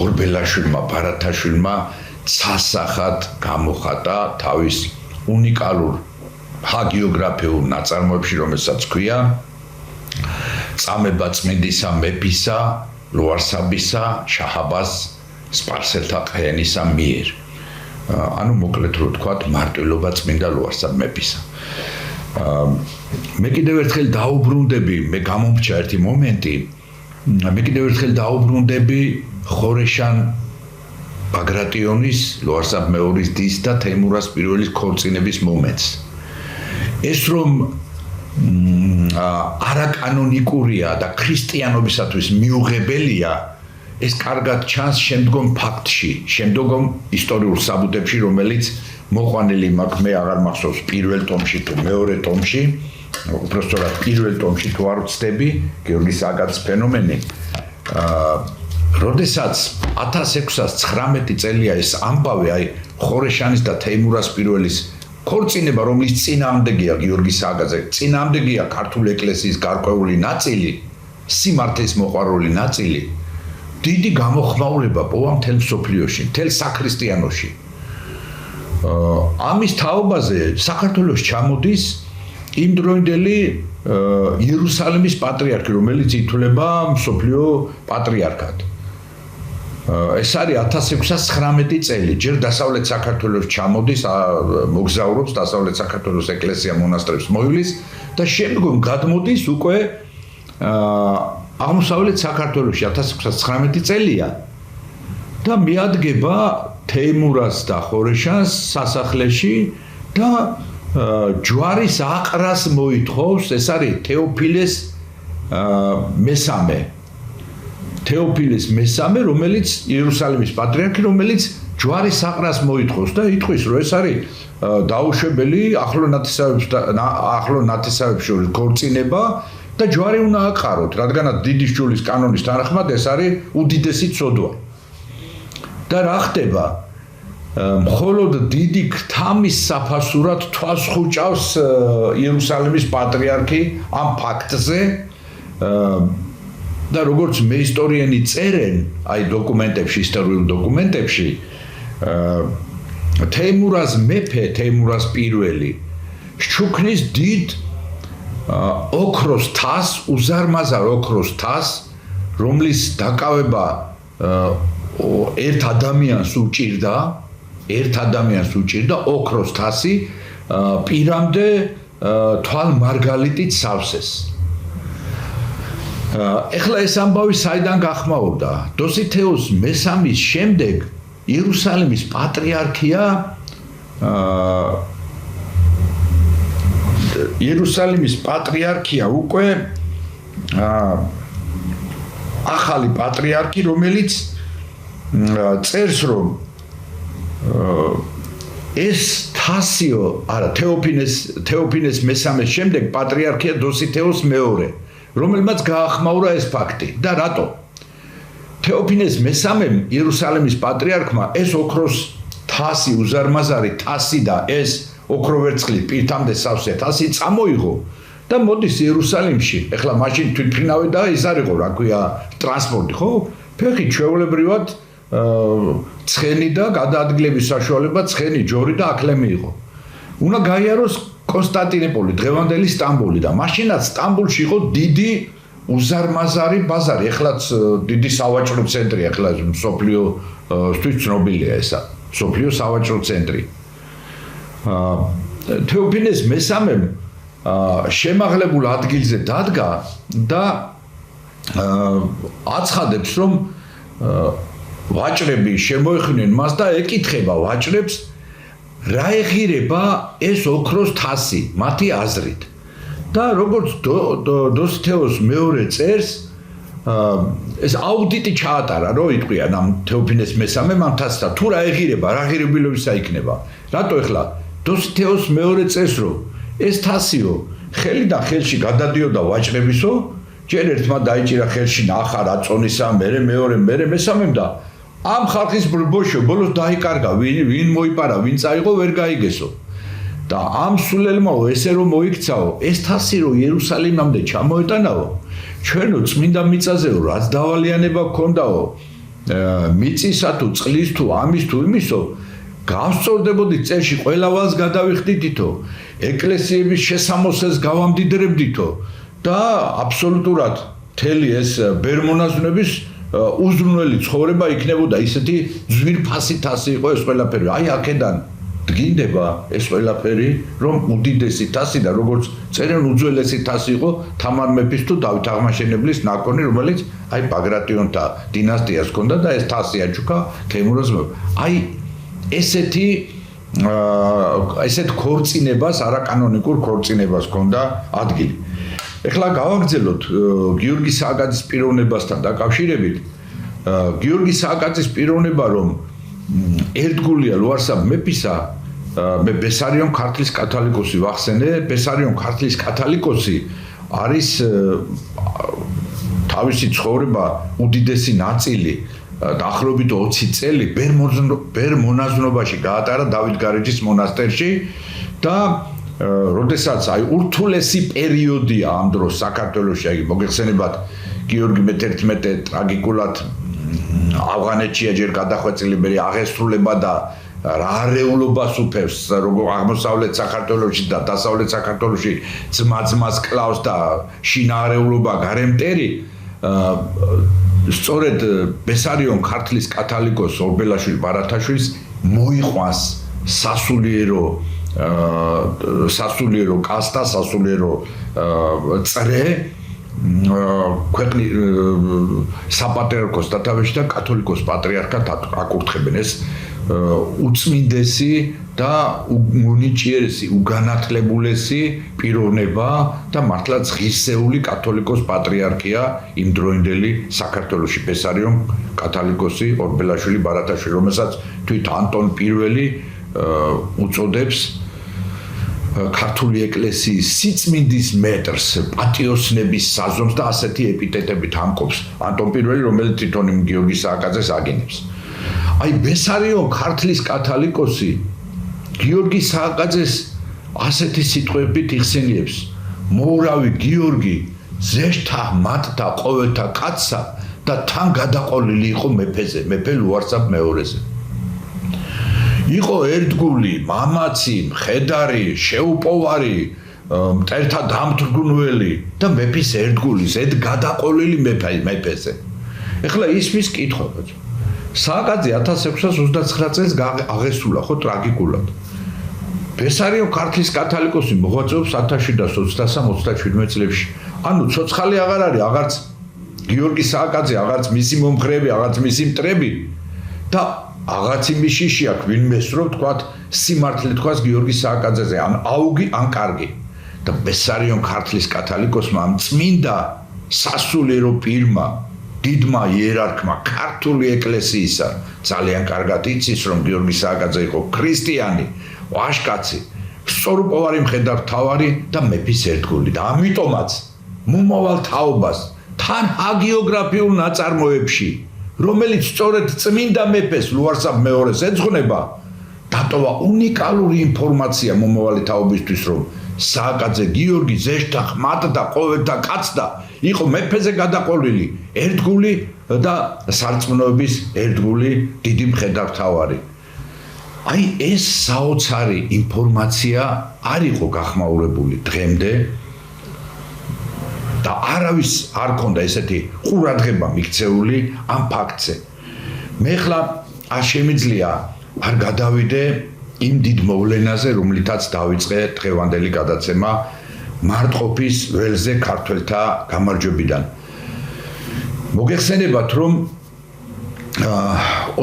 ორბელაშვილმა ბარათაშვილმა ცასახად გამოხატა თავის უნიკალურ ჰაგიოგრაფიულ ნაწარმოებში, რომელსაც ქვია წამება წმინდისა მეფისა, ლუარსაბისა, შაჰაბაზ სპარსელთა ყეენისა მიერ. ანუ მოკლედ რო ვთქვათ, მარტვილობა წმინდა ლუარსაბ მეფისა. მე კიდევ ერთხელ დაუბრუნდები, მე გამომრჩა ერთი მომენტი, მე კიდევ ერთხელ დაუბრუნდები ხორეშან ბაგრატიონის, ლუარსაბ მეორის დის და თეიმურაზ პირველის ქორწინების მომენტს. ეს რომ არაკანონიკურია და ქრისტიანობისათვის მიუღებელია, ეს კარგად ჩანს შემდგომ ფაქტში, შემდგომ ისტორიულ საბუთებში, რომელიც მოყვანილი მაქვს, მე აღარ მახსოვს პირველ ტომში თუ მეორე ტომში, უბრალოდ პირველ ტომში თუ არ ვცდები, გიორგი სააკაძის ფენომენი. როდესაც 1619 წელია ეს ამბავი, აი ხორეშანის და თეიმურაზ პირველის ქორწინება, რომლის წინააღმდეგია გიორგი სააკაძე, წინააღმდეგია ქართული ეკლესიის გარკვეული ნაწილი, სიმართლის მოყვარული ნაწილი, დიდი გამოხმაურება პოვა მთელ მსოფლიოში, მთელ საქრისტიანოში. ამის თაობაზე საქართველოს ჩამოდის იმდროინდელი იერუსალიმის პატრიარქი, რომელიც ითვლება მსოფლიო პატრიარქად. ეს არის 1619 წელი, ჯერ დასავლეთ საქართველოს ჩამოდის, მოგზაურობს დასავლეთ საქართველოს ეკლესია მონასტრებს მოივლის და შემდგომ გადმოდის უკვე აღმოსავლეთ საქართველოში 1619 წელია და მიადგება თეიმურაზ და ხორეშანს სასახლეში და ჯვარის აყრას მოითხოვს, ეს არის თეოფილეს მესამე. თეოფილეს მესამე, რომელიც იერუსალიმის პატრიარქი, რომელიც ჯვარის აყრას მოითხოვს და იტყვის, რომ ეს არის დაუშვებელი ახლო ნათესავებს შორის ქორწინება და ჯვარი უნდა აყაროთ, რადგანაც დიდი შულის კანონის თანახმად ეს არის უდიდესი ცოდვა. და რა ხდება? მხოლოდ დიდი ქთამის საფასურად თვალს ხუჭავს იერუსალიმის პატრიარქი ამ ფაქტზე და როგორც მე ისტორიენი წერენ, აი დოკუმენტებში, ისტორიულ დოკუმენტებში, თეიმურაზ მეფე, თეიმურაზ პირველი შუქნის დიდ ოქროს თასს, უზარმაზარ ოქროს თასს, რომლის დაკავება ერთ ადამიანს უჭირდა ოქროს თასი პირამდე თვალ მარგალიტით სავსეს. ეხლა ეს ამბავი საიდან გახმაურდა? დოსითეოს მესამის შემდეგ იერუსალიმის პატრიარქია უკვე ახალი პატრიარქი, რომელიც წერს, რომ ეს თასიო, არა, თეოფინეს მესამეს შემდეგ პატრიარქია დოსითეოს მეორე, რომელმაც გაახმაურა ეს ფაქტი. და რატო? თეოფინეს მესამემ იერუსალიმის პატრიარქმა ეს ოქროს თასი, უზარმაზარი თასი და ეს ოქროვერცხლი პირთამდე სავსე თასი წამოიღო და მოდის იერუსალიმში. ეხლა მაშინ თვითმფრინავი და ის არ იყო, რა ქვია, ტრანსპორტი, ხო? ფეხით ჩვეულებრივად ცხენი და გადაადგილების საშუალება, ცხენი ჯორი და აკლე მიიღო. უნდა გაიაროს კონსტანტინოპოლი, დღევანდელი სტამბოლი და მაშინაც სტამბოლში იყო დიდი უზარმაზარი ბაზარი, ეხლაც დიდი სავაჭრო ცენტრია, ეხლა მსოფლიოსთვის ცნობილია ესა, მსოფლიო სავაჭრო ცენტრი. თეოფინეს მესამემ შემაღლებულ ადგილზე დადგა და აცხადებს, რომ ვაჭრები შემოეხნენ მას და ეკითხება ვაჭრებს, რა ეღირება ეს ოქროს თასი, მათი აზრით. და როგორც დოსითეოს მეორე წერს, ეს აუდიტი ჩაატარა, რომ იტყვიან ამ თეოფინეს მესამე ამ თასთან, თუ რა ეღირება, რა ღირებულებისა იქნება. რატო ეხლა დოსითეოს მეორე წერს, რომ ეს თასიო, ხელიდან ხელში გადადიოდა ვაჭრებისო, ჯერ ერთმა დაიჭირა ხელში ნახა რაწონისა, მერე მეორე, მერე მესამემ და ამ ხალხის ბრბოშო ბოლოს დაიკარგა, ვინ მოიპარა, ვინ წაიღო, ვერ გაიგესო. და ამ სულელმაო ესე რომ მოიქცაო, ეს თასი რომ იერუსალიმამდე ჩამოეტანაო, ჩვენო წმინდა მიწაზეო, რაც დავალიანება გქონდაო, მიწისა თუ წყლის თუ ამის თუ იმისო, გავსწორდებოდით წერში ყველა ვალს გადავიხდითო, ეკლესიების შესამოსელს გავამდიდრებდითო და აბსოლუტურად მთელი ეს ბერმონაზვნების უზრუნველი ცხოვრება იქნებოდა ისეთი ძვირფასი თასი იყო ეს ყველაფერი. აი აქედან დგინდება ეს ყველაფერი, რომ უდიდესი თასი და როგორც წერენ უძველესი თასი იყო თამარ მეფის თუ დავით აღმაშენებლის ნაკონი, რომელიც აი ბაგრატიონთა დინასტიას ჰქონდა და ეს თასი აჩუქა თემურაზ მეფემ. აი ესეთ ქორწინებას, არაკანონიკურ ქორწინებას ჰქონდა ადგილი. ეხლა გავაგრძელოთ გიორგი სააკაძის პიროვნებასთან დაკავშირებით. გიორგი სააკაძის პიროვნება რომ ერთგულია ლუარსაბ მეფისა, მე ბესარიონ ქართლის კათოლიკოსი ვახსენე, ბესარიონ ქართლის კათოლიკოსი არის თავისი ცხოვრება უდიდესი ნაწილი დაახლოებით 20 წელი ბერ-მონაზვნობაში გაატარა დავით გარეჯის მონასტერში და როდესაც აი ურთულესი პერიოდია ამ დროს საქართველოში, აი მოგეხსენებათ გიორგი მე-11 ტრაგიკულად ავღანეთშია ჯერ გადახვეწილი, მე აღესრულება და რა არეულობას უფევს, როგორ აღმოსავლეთ საქართველოში და დასავლეთ საქართველოში ძმა-ძმას კლავს და შინაარეულობა გარემტერი, სწორედ ბესარიონ ქართლის კათოლიკოს ორბელაშვილი ბარათაშვილს მოიყვანს სასულიერო კასტა, სასულიერო წრე ქვეყნის საპატრიარქოს დათავეში და კათოლიკოს პატრიარქად აკურთხებენ. ეს უწმინდესი და უნიჭიერესი, უგანათლებულესი პიროვნება და მართლაც ღირსეული კათოლიკოს პატრიარქია იმ დროინდელი საქართველოში ბესარიონ კათოლიკოსი ორბელაშვილი ბარათაშვილი, რომელსაც თვით ანტონ პირველი უწოდებს ქართული ეკლესიის სიწმინდის მეტრს, პატიოსნების საზომს და ასეთი ეპიტეტებით ამკობს ანტონ პირველი, რომელიც თვითონ იმ გიორგი სააკაძეს აგინებს. აი ბესარიონ ქართლის კათოლიკოსი გიორგი სააკაძეს ასეთი სიტყვებით იხსენიებს: მოურავი გიორგი ზეშთა მათთა ყოველთა კაცსა და თან გადაყოლილი იყო მეფეზე, მეფე ლუარსაბ მეორეზე. იყო ერთგული, მამაცი, მხედარი, შეუპოვარი, მტერთა დამთრგუნველი და მეფის ერთგული, ზედ გადაყოლილი მეფეზე. ეხლა ისმის კითხვა. სააკაძე 1629 წელს აღესრულა ხო ტრაგიკულად. ბესარიონ ქართლის კათოლიკოსი მოღვაწეობს 1723-27 წლებში. ანუ ცოცხალი აღარ არის, აღარც გიორგი სააკაძე, აღარც მისი მომხრეები, აღარც მისი მტრები და აღარც იმის შიში აქვს ვინმეს რომ თქვათ სიმართლე თქვას გიორგი სააკაძეზე, ან აუგი, ან კარგი. და ბესარიონ ქართლის კათოლიკოსმა ამ წმინდა სასულიერო პირმა, დიდმა იერარქმა ქართული ეკლესიისა ძალიან კარგად იცის, რომ გიორგი სააკაძე იყო ქრისტიანი, ვაჟკაცი, სწორუპოვარი მხედართმთავარი და მეფის ერთგული და ამიტომაც მომავალ თაობას თან ჰაგიოგრაფიულ ნაწარმოებში, რომელიც სწორედ წმინდა მეფეს ლუარსაბ მეორეს ეძღვნება, დატოვა უნიკალური ინფორმაცია მომავალი თაობისთვის, რომ სააკაძე გიორგი ზეშთა ხმატდა ყოველთა კაცდა იყო მეფეზე გადაყოლილი, ერთგული და სარწმუნოების ერთგული დიდი მხედართმთავარი. აი ეს საოცარი ინფორმაცია არ იყო გახმაურებული დღემდე და არავის არ ქონდა ესეთი ყურადღება მიქცეული ამ ფაქტზე. მე ხლა არ შემიძლია არ გადავიდე იმ დიდ მოვლენაზე, რომლითაც დავიწყე დღევანდელი გადაცემა მარტყოფის ველზე ქართველთა გამარჯვებიდან. მოგეხსენებათ, რომ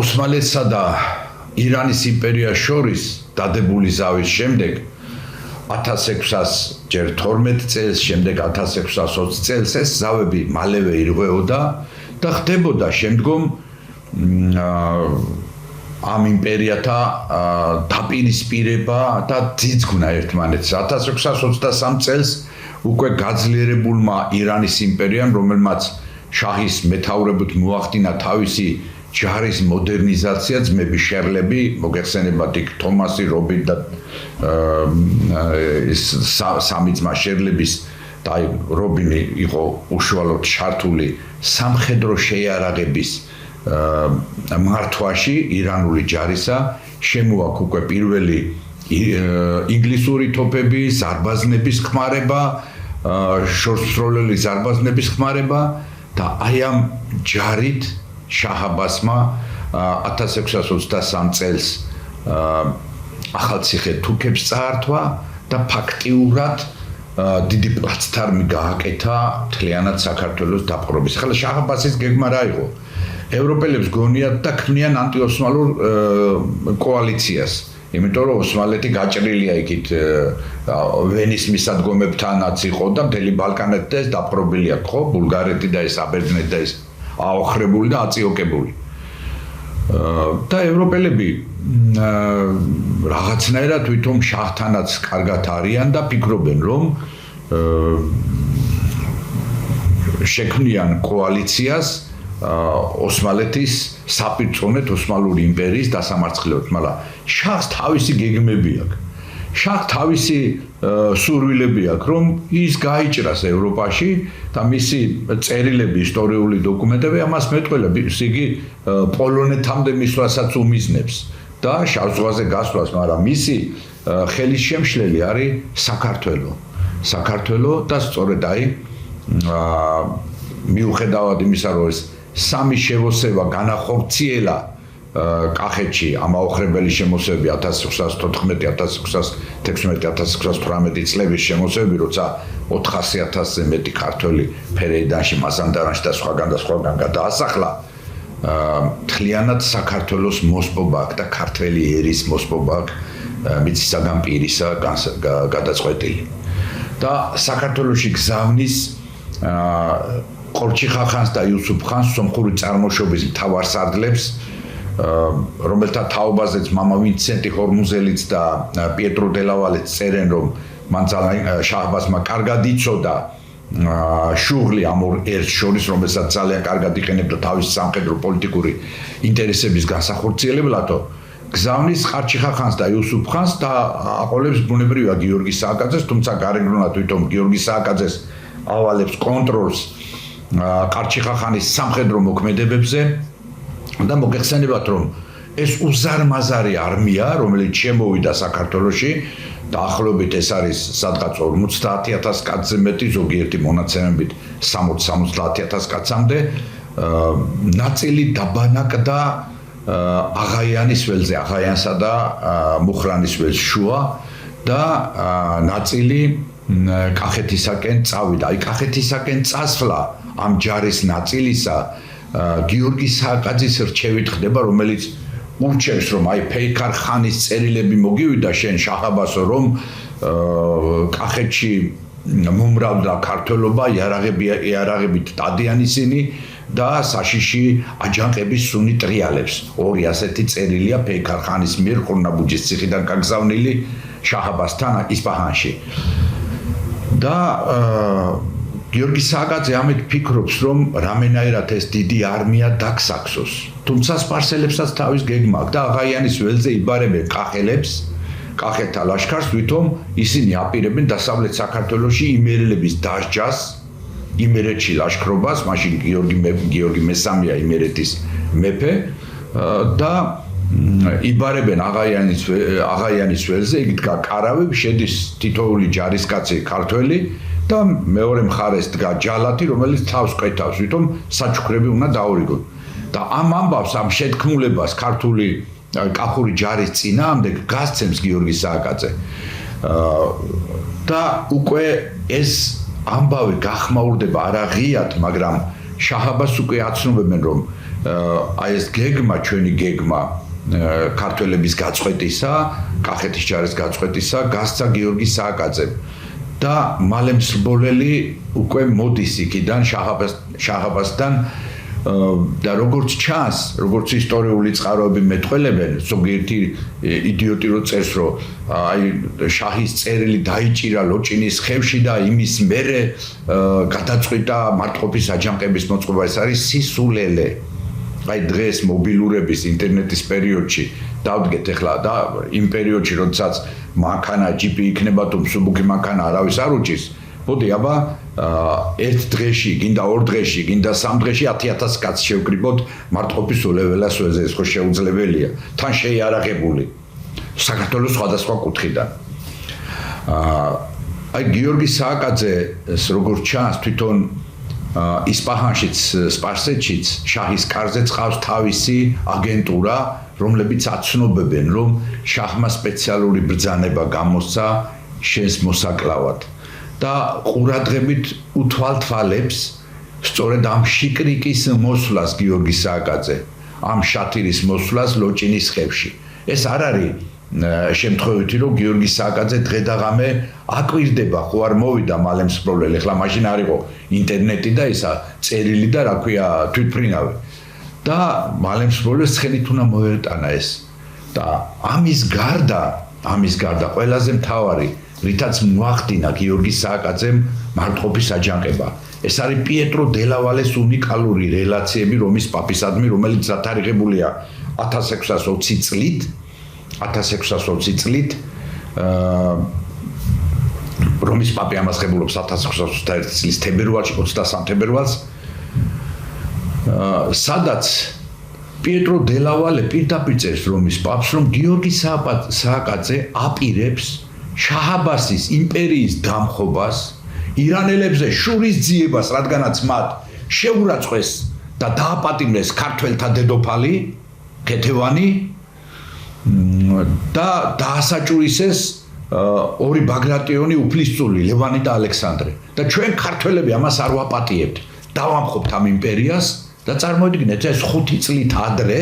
ოსმალეთსა და ირანის იმპერიას შორის დადებული ზავის შემდეგ 1600 ჯერ 12 წელს, შემდეგ 1620 წელს ეს ზავები მალევე ირღვეოდა და ხდებოდა შემდგომ ამ იმპერიათა დაპირისპირება და ძიძგნა ერთმანეთს. 1623 წელს უკვე გაძლიერებულმა ირანის იმპერიამ, რომელმაც შაჰის მეთაურობით მოახდინა თავისი ჯარის მოდერნიზაცია, ძმები შერლები, მოგეხსენებათ იქ თომასი, რობი და სამი ძმა შერლების და რობინი იყო უშუალოდ ჩართული სამხედრო შეიარაღების მართვაში ირანული ჯარისა, შემოაქვს უკვე პირველი ინგლისური თოფები, ზარბაზნების ხმარება, შორსროლელი ზარბაზნების ხმარება და აი ამ ჯარით შაჰ-აბასმა 1623 წელს ახალციხე თურქებს წაართვა და ფაქტიურად დიდი პლაცდარმი გააკეთა მთლიანად საქართველოს დაპყრობის. ახლა შაჰ-აბასის გეგმა რა იყო? ევროპელებს გონიათ და ქმნიან ანტიოსმალურ კოალიციას. იმიტომ რომ ოსმალეთი გაჭრილია იქით ვენის მისადგომებთანაც იყო და მთელი ბალკანეთი და ეს დაპყრობილი აქვს, ხო? ბულგარეთი და ეს აბერძნეთი და ეს აოხრებული და აწიოკებული. და ევროპელები რაღაცნაირად თვითონ შაჰთანაც კარგად არიან და ფიქრობენ, რომ შექმნიან კოალიციას ოსმალეთის საპირწონეთ ოსმალური იმპერიის დასამარცხებლად, მაგრამ შაჰს თავისი გეგმები აქვს. შაჰს თავისი სურვილები აქვს, რომ ის გაიჭრას ევროპაში და მისი წერილები, ისტორიული დოკუმენტები ამას მეტყველა, იგი პოლონეთამდე მისვლასაც უმიზნებს და შავ ზღვაზე გასვლას, მაგრამ მისი ხელის შემშლელი არის საქართველო. საქართველო და სწორედ აი მიუხედავად იმისა, რომ ეს სამი შევოსება განახორციელა კახეთში ამაოხრებელი შემოსევები 1614, 1616, 1618 წლების შემოსევები, როცა 400,000-ზე მეტი ქართველი ფერეიდანში, მაზანდარანში და სხვაგან გადაასახლა, მთლიანად საქართველოს მოსპობა აქვს და ქართველი ერის მოსპობა აქვს მიწისაგან პირისა გადაწყვეტილი. და საქართველოში გზავნის ყორჩიხა-ხანს და იუსუფ-ხანს სომხური წარმოშობის მთავარსარდლებს, რომელთა თაობაზეც მამა ვინცენტი ჰორმუზელიც და პიეტრო დელავალეც წერენ, რომ მან შაჰ-აბასმა კარგად იცოდა შუღლი ამ ორ ერთს შორის, რომელსაც ძალიან კარგად იყენებდა თავის სამხედრო პოლიტიკური ინტერესების განსახორციელებლადო, გზავნის ყარჩიხა-ხანს და იუსუფ-ხანს და აყოლებს ბუნებრივია გიორგი სააკაძეს, თუმცა გარეგნულად თვითონ გიორგი სააკაძეს ავალებს კონტროლს ყარჩიხა-ხანის სამხედრო მოქმედებებზე და მოგეხსენებათ, რომ ეს უზარმაზარი არმია, რომელიც შემოვიდა საქართველოში, დაახლოებით ეს არის სადღაც 50,000 კაცზე მეტი, ზოგიერთი მონაცემებით 60-70,000 კაცამდე, ნაწილი დაბანაკდა აღაიანის ველზე, აღაიანსა და მუხრანის ველს შუა და ნაწილი კახეთისაკენ წავიდა. აი კახეთისაკენ წასვლა ამ ჯარის ნაწილისა გიორგი სააკაძის რჩევით ხდება, რომელიც ურჩევს, რომ აი ფეიქარ ხანის წერილები მოგივიდა შენ შაჰ-აბასო, რომ კახეთში მომრავლდა ქართველობა, იარაღებით დადიან ისინი და საშიში აჯანყების სუნი ტრიალებს. ორი ასეთი წერილია ფეიქარ ხანის მიერ ხურნაბუჯის ციხიდან გაგზავნილი შაჰ-აბასთან ისპაჰანში. და გიორგი სააკაძე ამით ფიქრობს, რომ რამენაირად ეს დიდი არმია დაგსაქსოს. თუმცა სპარსელებსაც თავის გეგმა აქვს და აღაიანის ველზე იბარებენ კახელებს, კახეთთა ლაშქარს, თვითონ ისინი აპირებენ დასავლეთ საქართველოში იმერელების დასჯას, იმერეთში ლაშქრობას, მაშინ გიორგი მესამეა იმერეთის მეფე და იბარებენ აღაიანის ველზე, იქ დგა კარავი, შედის თითოეული ჯარისკაცი ქართველი და მეორე მხარეს დგა ჯალათი, რომელიც თავს ყვეთავს, თვითონ საჩუქრები უნდა დაურიგონ. და ამ ამბავს, ამ შეთქმულებას ქართული კახური ჯარის წინააღმდეგ გასცემს გიორგი სააკაძე. და უკვე ეს ამბავი გახმაურდება არა ღიად, მაგრამ შაჰაბას უკვე აცნობენ რომ აი ეს გეგმა ჩვენი გეგმა ქართველების გაწყვეტისა, კახეთის ჯარის გაწყვეტისა გასცა გიორგი სააკაძემ და მალე მსრბოლელი უკვე მოდის იქიდან შაჰაბასთან და როგორც ჩანს, როგორც ისტორიული წყაროები მეტყველებენ, ზოგიერთი იდიოტი რო წერს, რომ აი შაჰის წერილი დაიჭირა ლოჭინის ხევში და იმის მერე გადაწყვიტა მარტყოფის აჯანყების მოწყობა. ეს არის სისულელე. აი დღეს მობილურების ინტერნეტის პერიოდში დავდგეთ ახლა და იმ პერიოდში როდესაც მანქანა ჯიპი იქნება თუ მსუბუქი მანქანა არავის არ უჭირს. მოდი აბა ერთ დღეში, გინდა ორ დღეში, გინდა სამ დღეში 10,000 კაცს შევკრიბოთ მარტყოფის ულეველას ვეზე, ეს ხო შეუძლებელია. თან შეიარაღებული საქართველოს სხვადასხვა კუთხიდან. აი გიორგი სააკაძეს როგორც ჩანს თვითონ ისპაჰანშიც, სპარსეთშიც შაჰის კარზე წყავს თავისი აგენტურა, რომლებიც აცნობებენ, რომ შაჰმა სპეციალური ბრძანება გამოსცა შენს მოსაკლავად. და ყურადღებით უთვალთვალებს სწორედ ამ შიკრიკის მოსვლას გიორგი სააკაძე, ამ შათირის მოსვლას ლოჭინის ხევში. ეს არ არის შემთხვევითი, რომ გიორგი სააკაძე დღე-დაღამე აკვირდება, ხო არ მოვიდა მალე მსრბოლელი, ახლა მაშინ არ იყო ინტერნეტი და ისა წერილი და რა ქვია თვითფრინავი. და მალე მსრბოლელს ცხენით უნდა მოერტანა ეს. და ამის გარდა ყველაზე მთავარი რითაც მოახდინა გიორგი სააკაძემ მარტყოფის აჯანყება. ეს არის პიეტრო დელავალეს უნიკალური რელაციები რომის პაპისადმი, რომელიც დათარიღებულია 1620 წლით. 1620 წლით რომის პაპი ამას ღებულობს 1621 წლის თებერვალში, 23 თებერვალს, სადაც პიეტრო დელავალე პირდაპირ წერს რომის პაპს, რომ გიორგი სააკაძე აპირებს შაჰ-აბასის იმპერიის დამხობას, ირანელებზე შურის ძიებას, რადგანაც მათ შეურაცხეს და დააპატიმრეს ქართველთა დედოფალი ქეთევანი და დაასაჭურისეს ორი ბაგრატიონი უფლისწული, ლევანი და ალექსანდრე. და ჩვენ ქართველები ამას არ ვაპატიებთ. დავამხობთ ამ იმპერიას და წარმოიდგინეთ ეს 5 წლით ადრე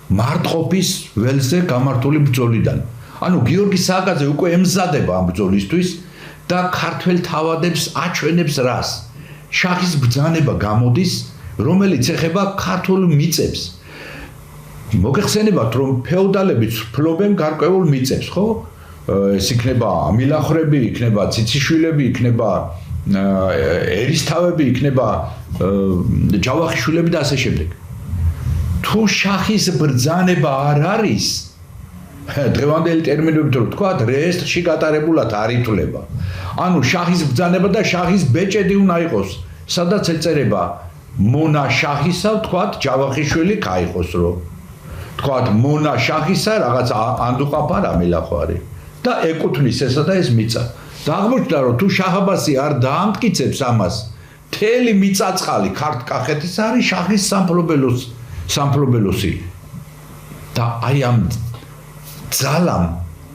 მარტყოფის ველზე გამართული ბრძოლიდან. ანუ გიორგი სააკაძე უკვე ემზადება ამ ბრძოლისთვის და ქართველ თავადებს აჩვენებს რას? შაჰის ბრძანება გამოდის, რომელიც ეხება ქართულ მიწებს. მოგეხსენებათ, რომ ფეოდალებიც ფლობენ გარკვეულ მიწებს, ხო? ეს იქნება ამილახრები, იქნება ციციშვილები, იქნება ერისთავები, იქნება ჯავახიშვილები და ასე შემდეგ. თუ შაჰის ბრძანება არ არის, დღევანდელი ტერმინებით რო თქვა, რეესტრში გატარებულად არ ითვლება. ანუ შაჰის ბრძანება და შაჰის ბეჭედი უნდა იყოს, სადაც ეწერება მონა შაჰისა, თქვა ჯავახიშვილი გაიყოს რო. თქვა მონა შაჰისა რაღაც ანდუყაფა რამილახვარი და ეკუთვნის ესა და ეს მიწა. და აღმოჩნდა რომ თუ შაჰ-აბასი არ დაამტკიცებს ამას, მთელი მიწაწყალი ქართკახეთის არის შაჰის სამფლობელოსი. და აი ამ ძალამ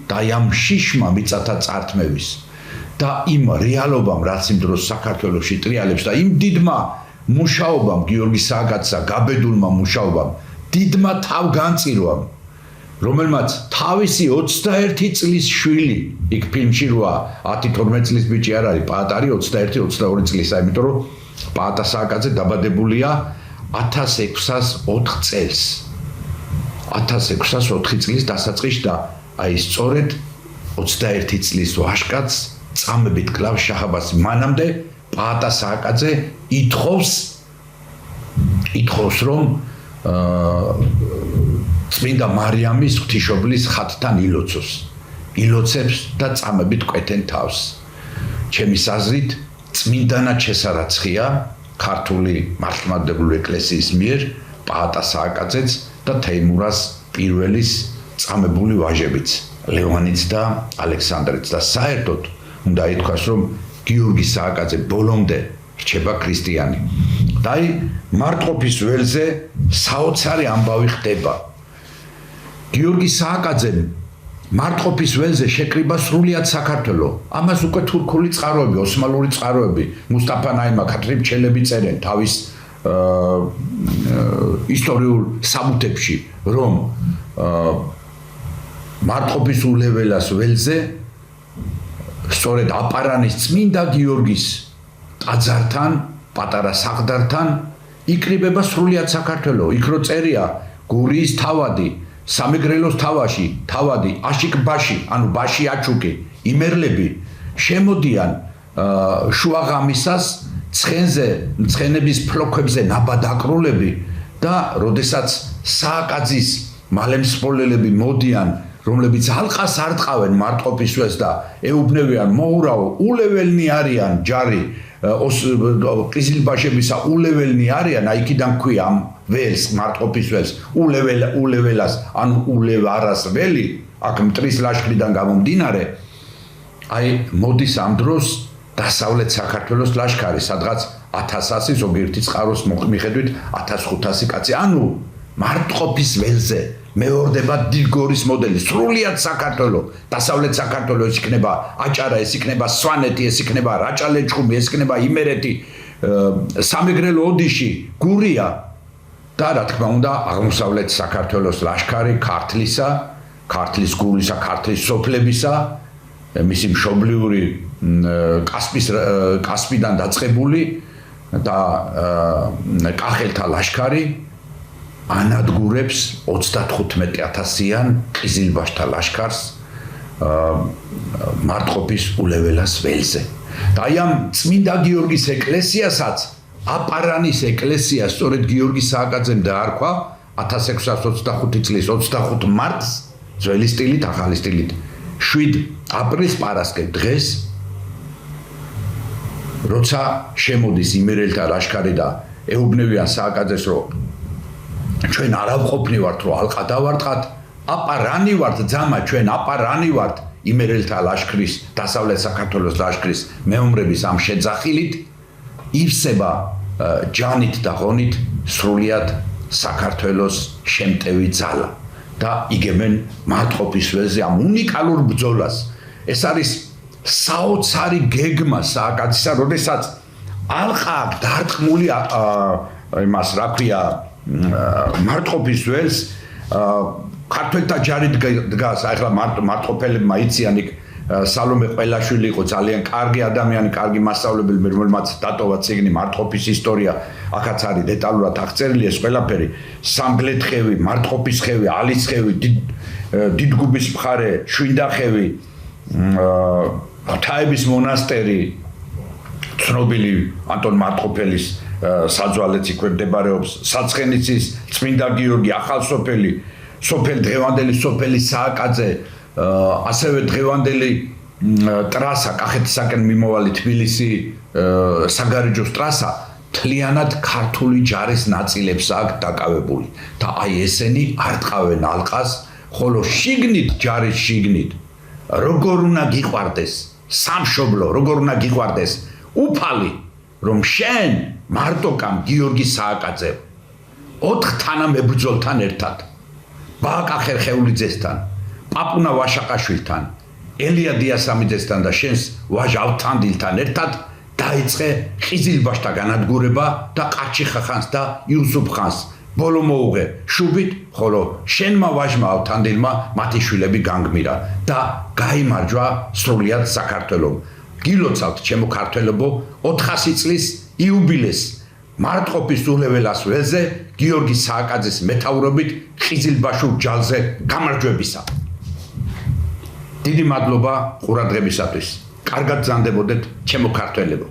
და ამ შიშმა მიწათა წართმევის და იმ რეალობამ, რაც იმ დროს საქართველოში ტრიალებს და იმ დიდმა მუშაობამ, გიორგი სააკაძესა გაბედულმა მუშაობამ, დიდმა თავგანწირვამ, რომელმაც თავისი 21 წლის შვილი, იქ ფილმში როა 10-12 წლის ბიჭი არ არის, პაატარი 21-22 წლისა, იმიტომ რომ პაატა სააკაძე დაბადებულია 1604 წელს. 1604 წლის დასაწყისში და აი სწორედ 21 წლის ვაჟკაცს წამებით კლავს შაჰ-აბასი. მანამდე პაატა სააკაძე ითხოვს რომ წმინდა მარიამის ღვთისმშობლის ხატთან ილოცოს. ილოცებს და წამებით კვეთენ თავს. ჩემის აზრით, წმინდანად შესარაცხია ქართული მართლმადიდებლური ეკლესიის მიერ პაატა სააკაძეც და თეიმურას პირველის წამებული ვაჟებიც, ლევანიც და ალექსანდრეც. და საერთოდ უნდა ითქვას, რომ გიორგი სააკაძე ბოლომდე რჩება ქრისტიანი. და აი მარტყოფის ველზე საოცარი ამბავი ხდება. გიორგი სააკაძემ მარტყოფის ველზე შეკრიბა სრულიად საქართველო. ამას უკვე თურქული წყაროები, ოსმალური წყაროები, მუსტაფა ნაიმა, ქათრიმ ჩელები წერენ თავის ისტორიულ საბუთებში, რომ მარტყოფის ულეველას ველზე სწორედ აპარანის წმინდა გიორგის ტაძართან, პატარა საყდართან იკრიბება სრულიად საქართველო. იქ რო წერია გურიის თავადი, სამეგრელოს თავადი, აშიკბაში, ანუ ბაში აჩუკი, იმერლები შემოდიან შუაღამისას ცხენების ფლოქებზე ნაბადაკრულები და როდესაც სააკაძის მალემსხოლელები მოდიან, რომლებიც ალყას არ ტყავენ მარტყოფის ველს და ეუბნებიან მოურავო, ულეველნი არიან ჯარი ყიზილბაშებისა ულეველნი არიან, აი იქიდან ქვია ამ ველს მარტყოფის ველს ულეველას, ანუ ულევარას ველი, აქ მტრის ლაშქრიდან გამომდინარე, აი მოდის ამ დროს დასავლეთ საქართველოს ლაშქარი, სადღაც 1100 ზოგიერთი წყაროს მიხედვით 1500 კაცი, ანუ მარტყოფის ველზე მეორდება დილგორის მოდელი, სრულიად საქართველო, დასავლეთ საქართველო ეს იქნება აჭარა, ეს იქნება სვანეთი, ეს იქნება რაჭა-ლეჩხუმი, ეს იქნება იმერეთი, სამეგრელო ოდიში, გურია და რა თქმა უნდა აღმოსავლეთ საქართველოს ლაშქარი ქართლის გურისა, ქართლის სოფლებისა, მისი მშობლიური კასპიდან დაწყებული და კახელთა ლაშქარი ანადგურებს 35,000-იან ყიზილბაშთა ლაშქარს მარტყოფის ულეველას ველზე. და აი ამ წმინდა გიორგის ეკლესიასაც აპარანის ეკლესია სწორედ გიორგი სააკაძემ დაარქვა 1625 წლის 25 მარტს ძველი სტილით, ახალი სტილით 7 აპრილს პარასკევ დღეს, როცა შემოდის იმერელთა ლაშქარი და ეუბნებიან სააკაძეს, რომ ჩვენ არ ავყოფნი ვართ, რომ ალყა დავარტყათ, აპარანი ვართ, ძამა ჩვენ აპარანი ვართ იმერელთა ლაშქრის, დასავლეთ საქართველოს ლაშქრის მეომრების ამ შეძახილით, ივსება ჯანით და ღონით სრულიად საქართველოს შემტევი ძალა და იგებენ მარტყოფის ველზე ამ უნიკალურ ბრძოლას. ეს არის საოცარი გეგმა სააკაძისა, როდესაც ალყა დარწმული იმას რა ქვია მარტყოფის ველს ქართველთა ჯარი დგას, ახლა მარტყოფელებმა იციან იქ სალომე ყველაშვილი იყო ძალიან კარგი ადამიანი, კარგი მასწავლებელი, რომელმაც დატოვა წიგნი მარტყოფის ისტორია, აქაც არის დეტალურად აღწერილი ეს ყველაფერი, სამგლეთხევი, მარტყოფისხევი, ალისხევი, დიდგუბის მხარე, შვიდახევი, ღვთაების მონასტერი, ცნობილი ანტონ მარტყოფელის საძვალეც იქვე მდებარეობს, საცხენიცის წმინდა გიორგი, ახალსოფელი, სოფელი დღევანდელი სოფელი სააკაძე, ასევე დღევანდელი ტრასა, კახეთისაკენ მიმოვალი თბილისი საგარეჯოს ტრასა მთლიანად ქართული ჯარის ნაწილებს აქვს დაკავებული და აი ესენი არ ტყავენ ალყას, ხოლო შიგნით ჯარის შიგნით როგორ უნდა გიყვარდეს სამშობლო, როგორ უნდა გიყვარდეს უფალი, რომ შენ მარტოკამ გიორგი სააკაძე 4 თანამებრძოლთან ერთად ბააკა ხერხეულიძესთან, პაპუნა ვაშაყაშვილთან, ელია დიასამიძესთან და შენს ვაჟ ავთანდილთან ერთად დაიწყე ყიზილბაშთა განადგურება და ყაჩიხა ხანს და იუსუფ ხანს ბოლო მოუღე შუბით, ხოლო შენმა ვაჟმა ავთანდილმა მათი შვილები განგმირა და გაიმარჯვა სრულიად საქართველომ. გილოცავთ ჩემო ქართველებო 400 წლის იუბილეს მარტყოფის ულეველას ველზე გიორგი სააკაძის მეთაურობით ყიზილბაშურ ჯალზე გამარჯვებისა. დიდი მადლობა ყურადღებისათვის. კარგად გრძანდებოდეთ ჩემო ქართველებო.